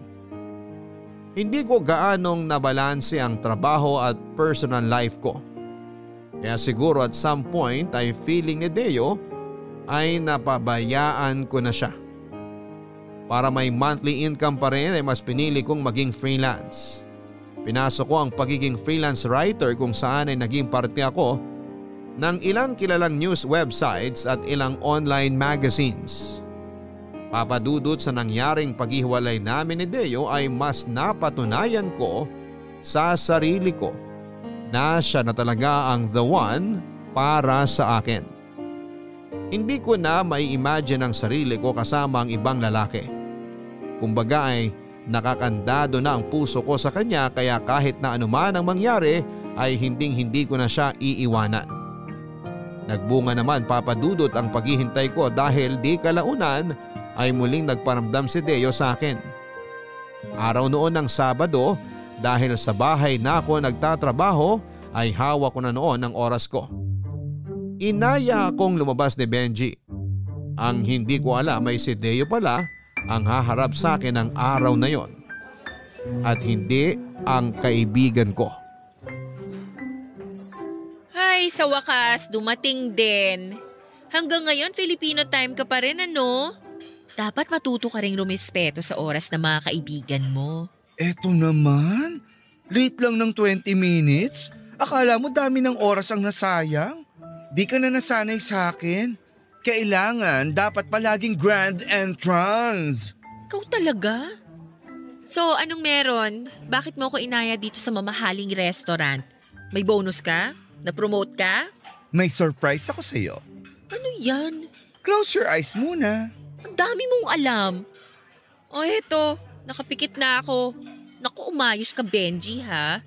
Hindi ko gaanong nabalanse ang trabaho at personal life ko. Kaya siguro at some point ay feeling ni Deo ay napabayaan ko na siya. Para may monthly income pa rin ay mas pinili kong maging freelance. Pinasok ko ang pagiging freelance writer kung saan ay naging parte ako ng ilang kilalang news websites at ilang online magazines. Papadudot sa nangyaring paghiwalay namin ni Deo ay mas napatunayan ko sa sarili ko na siya na talaga ang the one para sa akin. Hindi ko na mai-imagine ang sarili ko kasama ang ibang lalaki. Kumbaga ay nakakandado na ang puso ko sa kanya kaya kahit na anuman ang mangyari ay hindi ko na siya iiwanan. Nagbunga naman papadudot ang paghihintay ko dahil di kalaunan ay muling nagparamdam si Deo sa akin. Araw noon ng Sabado dahil sa bahay na ako nagtatrabaho ay hawak ko na noon ang oras ko. Inaya akong lumabas ni Benji. Ang hindi ko alam ay si Deo pala ang haharap sa akin ng araw na yon at hindi ang kaibigan ko. Ay, sa wakas, dumating din. Hanggang ngayon, Filipino time ka pa rin, ano? Dapat matuto ka ring rumispeto sa oras ng mga kaibigan mo. Eto naman, late lang ng 20 minutes? Akala mo dami ng oras ang nasayang? Di ka na nasanay sa akin. Kailangan dapat palaging grand entrance. Ikaw talaga? So, anong meron? Bakit mo ko inaya dito sa mamahaling restaurant? May bonus ka? Na-promote ka? May surprise ako sa'yo. Ano yan? Close your eyes muna. Ang dami mong alam. O eto, nakapikit na ako. Naku, umayos ka, Benji, ha?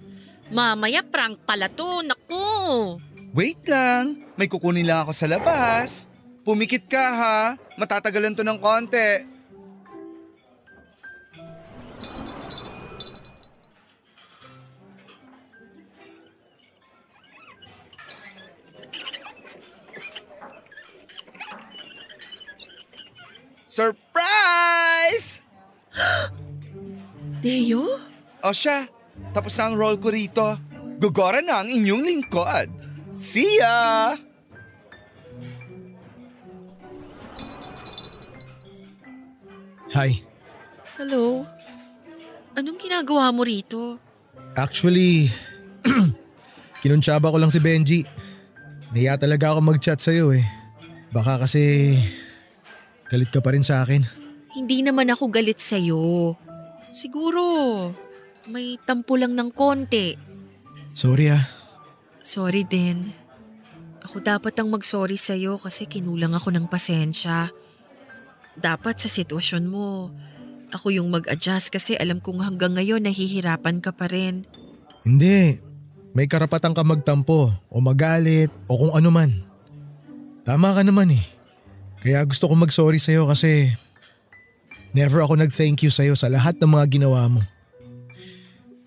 Mamaya prank pala to, naku. Wait lang, may kukunin lang ako sa labas. Pumikit ka ha, matatagalan to ng konti. Surprise! Deo? O siya, tapos na ang roll ko rito. Gugora na ang inyong lingkod. See ya! Hi. Hello? Anong ginagawa mo rito? Actually, kinuntsaba ko lang si Benji. Naiya talaga ako mag-chat sa'yo eh. Baka kasi galit ka pa rin sa akin. Hindi naman ako galit sa'yo. Siguro, may tampo lang ng konti. Sorry ah. Sorry din. Ako dapat ang mag-sorry sa'yo kasi kinulang ako ng pasensya. Dapat sa sitwasyon mo, ako yung mag-adjust kasi alam kong hanggang ngayon nahihirapan ka pa rin. Hindi. May karapatan ka magtampo o magalit o kung ano man. Tama ka naman eh. Kaya gusto ko mag-sorry sa'yo kasi never ako nag-thank you sa'yo sa lahat ng mga ginawa mo.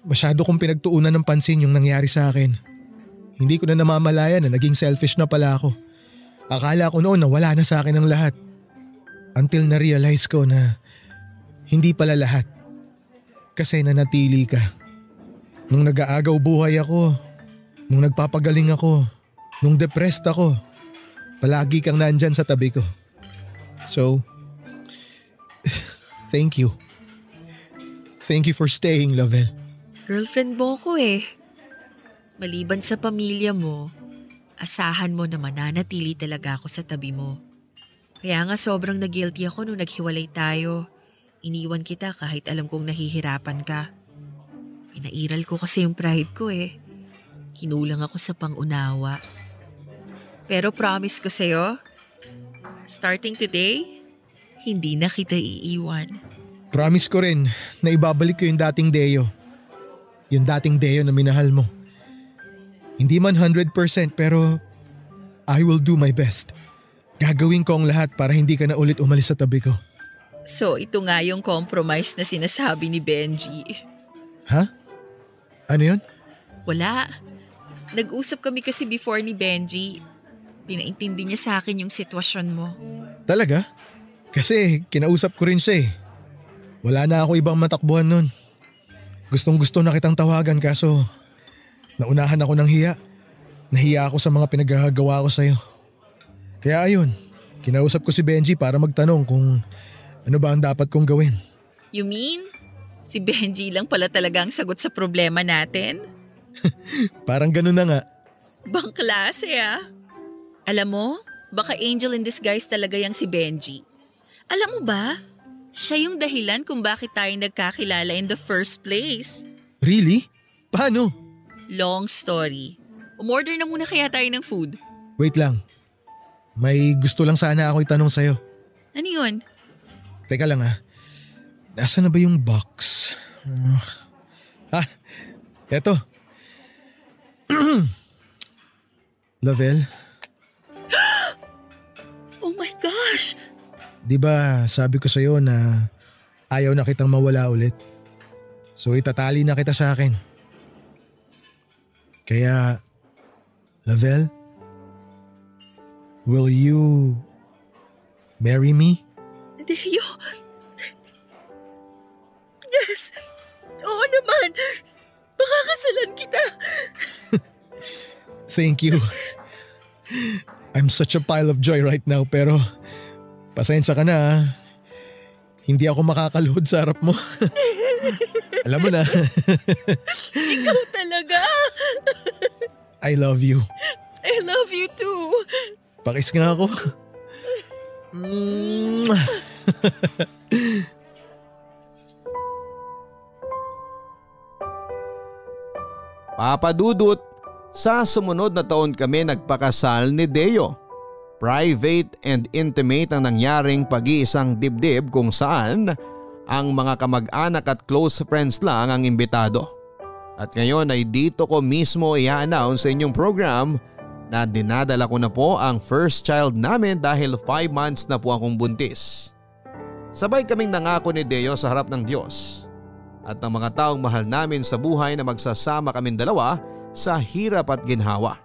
Masyado kong pinagtuunan ng pansin yung nangyari sa akin. Hindi ko na namamalayan na naging selfish na pala ako. Akala ko noon na wala na sa akin ang lahat. Until na-realize ko na hindi pala lahat. Kasi nanatili ka. Nung nag-aagaw buhay ako, nung nagpapagaling ako, nung depressed ako, palagi kang nandyan sa tabi ko. So, thank you. Thank you for staying, Lovell. Girlfriend mo ko eh. Maliban sa pamilya mo, asahan mo na mananatili talaga ako sa tabi mo. Kaya nga sobrang na-guilty ako nung naghiwalay tayo. Iniwan kita kahit alam kong nahihirapan ka. Pinairal ko kasi yung pride ko eh. Kinulang ako sa pangunawa. Pero promise ko sa'yo, starting today, hindi na kita iiwan. Promise ko rin na ibabalik ko yung dating Deo. Yung dating Deo na minahal mo. Hindi man 100% pero I will do my best. Gagawin ko ang lahat para hindi ka na ulit umalis sa tabi ko. So ito nga yung compromise na sinasabi ni Benji. Ha? Ano yun? Wala. Nag-usap kami kasi before ni Benji. Pinaintindi niya sa akin yung sitwasyon mo. Talaga? Kasi kinausap ko rin siya eh. Wala na ako ibang matakbuhan nun. Gustong-gusto na kitang tawagan kaso naunahan ako ng hiya. Nahiya ako sa mga pinagagawa ko sa'yo. Kaya ayun, kinausap ko si Benji para magtanong kung ano ba ang dapat kong gawin. You mean, si Benji lang pala talaga ang sagot sa problema natin? Parang ganun na nga. Bang klase ah. Alam mo, baka angel in disguise talaga yang si Benji. Alam mo ba, siya yung dahilan kung bakit tayo nagkakilala in the first place. Really? Paano? Long story. Umorder na muna kaya tayo ng food. Wait lang. May gusto lang sana ako itanong sa'yo. Ano yun? Teka lang ah. Nasaan na ba yung box? Eto. Lavelle? Oh my gosh! Di ba sabi ko sa'yo na ayaw na kitang mawala ulit? So itatali na kita sa akin. Kaya, Lavelle, will you marry me? Deo? Yes! Oo naman! Makakasalan kita! Thank you. I'm such a pile of joy right now pero pasensya ka na ah. Hindi ako makakaluhod sa harap mo. Alam mo na. Ikaw talaga! I love you. I love you too. Pakis nga ako. Papa Dudut, sa sumunod na taon kami nagpakasal ni Deo. Private and intimate ang nangyaring pag-iisang dibdib kung saan ang mga kamag-anak at close friends lang ang imbitado. At ngayon ay dito ko mismo i-announce sa inyong program na dinadala ko na po ang first child namin dahil 5 months na po akong buntis. Sabay kaming nangako ni Deo sa harap ng Diyos at ng mga taong mahal namin sa buhay na magsasama kaming dalawa sa hirap at ginhawa.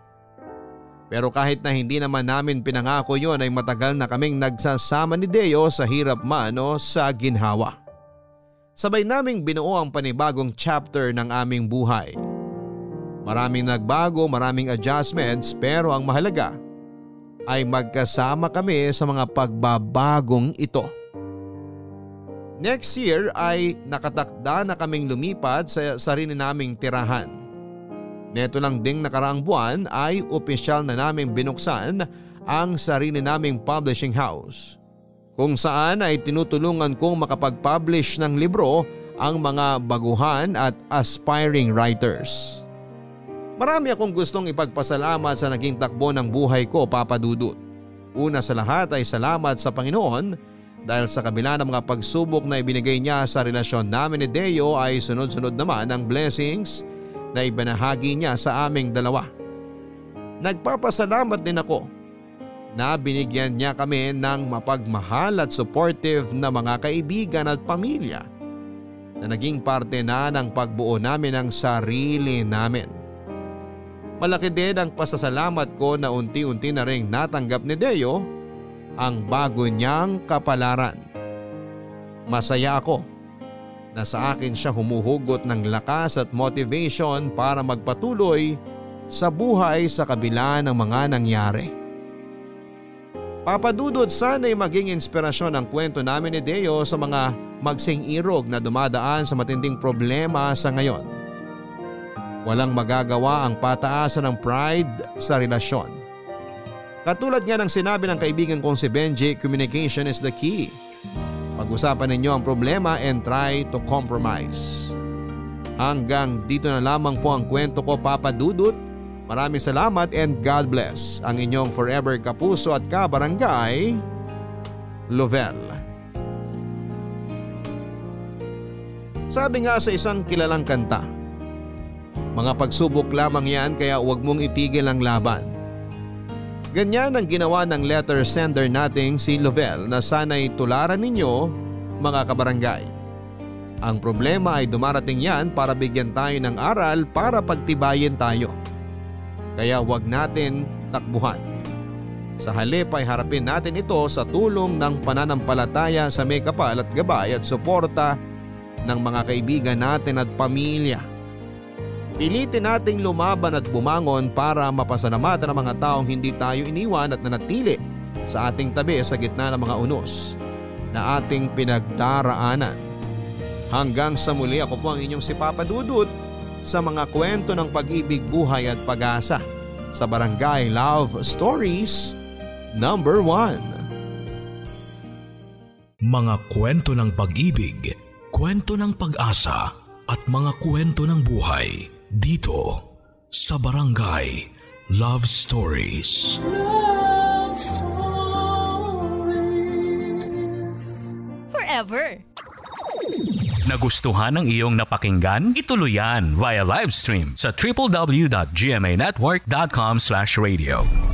Pero kahit na hindi naman namin pinangako yon ay matagal na kaming nagsasama ni Deo sa hirap man o sa ginhawa. Sabay naming binuo ang panibagong chapter ng aming buhay. Maraming nagbago, maraming adjustments pero ang mahalaga ay magkasama kami sa mga pagbabagong ito. Next year ay nakatakda na kaming lumipat sa sarili naming tirahan. Neto lang ding nakaraang buwan ay opisyal na naming binuksan ang sarili naming publishing house, kung saan ay tinutulungan kong makapag-publish ng libro ang mga baguhan at aspiring writers. Marami akong gustong ipagpasalamat sa naging takbo ng buhay ko, Papa Dudut. Una sa lahat ay salamat sa Panginoon dahil sa kabila ng mga pagsubok na ibinigay niya sa relasyon namin ni Deo ay sunod-sunod naman ang blessings na ibinahagi niya sa aming dalawa. Nagpapasalamat din ako na binigyan niya kami ng mapagmahal at supportive na mga kaibigan at pamilya na naging parte na ng pagbuo namin ng sarili namin. Malaki din ang pasasalamat ko na unti-unti na ring natanggap ni Deo ang bago niyang kapalaran. Masaya ako na sa akin siya humuhugot ng lakas at motivation para magpatuloy sa buhay sa kabila ng mga nangyari. Papa Dudut, sana'y maging inspirasyon ang kwento namin ni Deo sa mga magsing-irog na dumadaan sa matinding problema sa ngayon. Walang magagawa ang pataasan ng pride sa relasyon. Katulad nga ng sinabi ng kaibigan kong si Benji, communication is the key. Pag-usapan ninyo ang problema and try to compromise. Hanggang dito na lamang po ang kwento ko, Papa Dudut. Maraming salamat and God bless. Ang inyong forever kapuso at kabarangay, Lovelle. Sabi nga sa isang kilalang kanta, mga pagsubok lamang yan kaya huwag mong itigil ang laban. Ganyan ang ginawa ng letter sender nating si Lovell na sana'y tularan ninyo mga kabarangay. Ang problema ay dumarating yan para bigyan tayo ng aral para pagtibayin tayo. Kaya huwag natin takbuhan. Sa halip ay harapin natin ito sa tulong ng pananampalataya sa may kapal at gabay at suporta ng mga kaibigan natin at pamilya. Pilitin nating lumaban at bumangon para mapasalamatan ang mga taong hindi tayo iniwan at nanatili sa ating tabi sa gitna ng mga unos na ating pinagdaraanan. Hanggang sa muli, ako po ang inyong si Papa Dudut sa mga kwento ng pag-ibig, buhay at pag-asa sa Barangay Love Stories number 1. Mga kwento ng pag-ibig, kwento ng pag-asa at mga kwento ng buhay dito sa Barangay Love Stories. Love Stories. Forever. Nagustuhan ng iyong napakinggan? Ituloy yan via live stream sa www.gmanetwork.com/radio.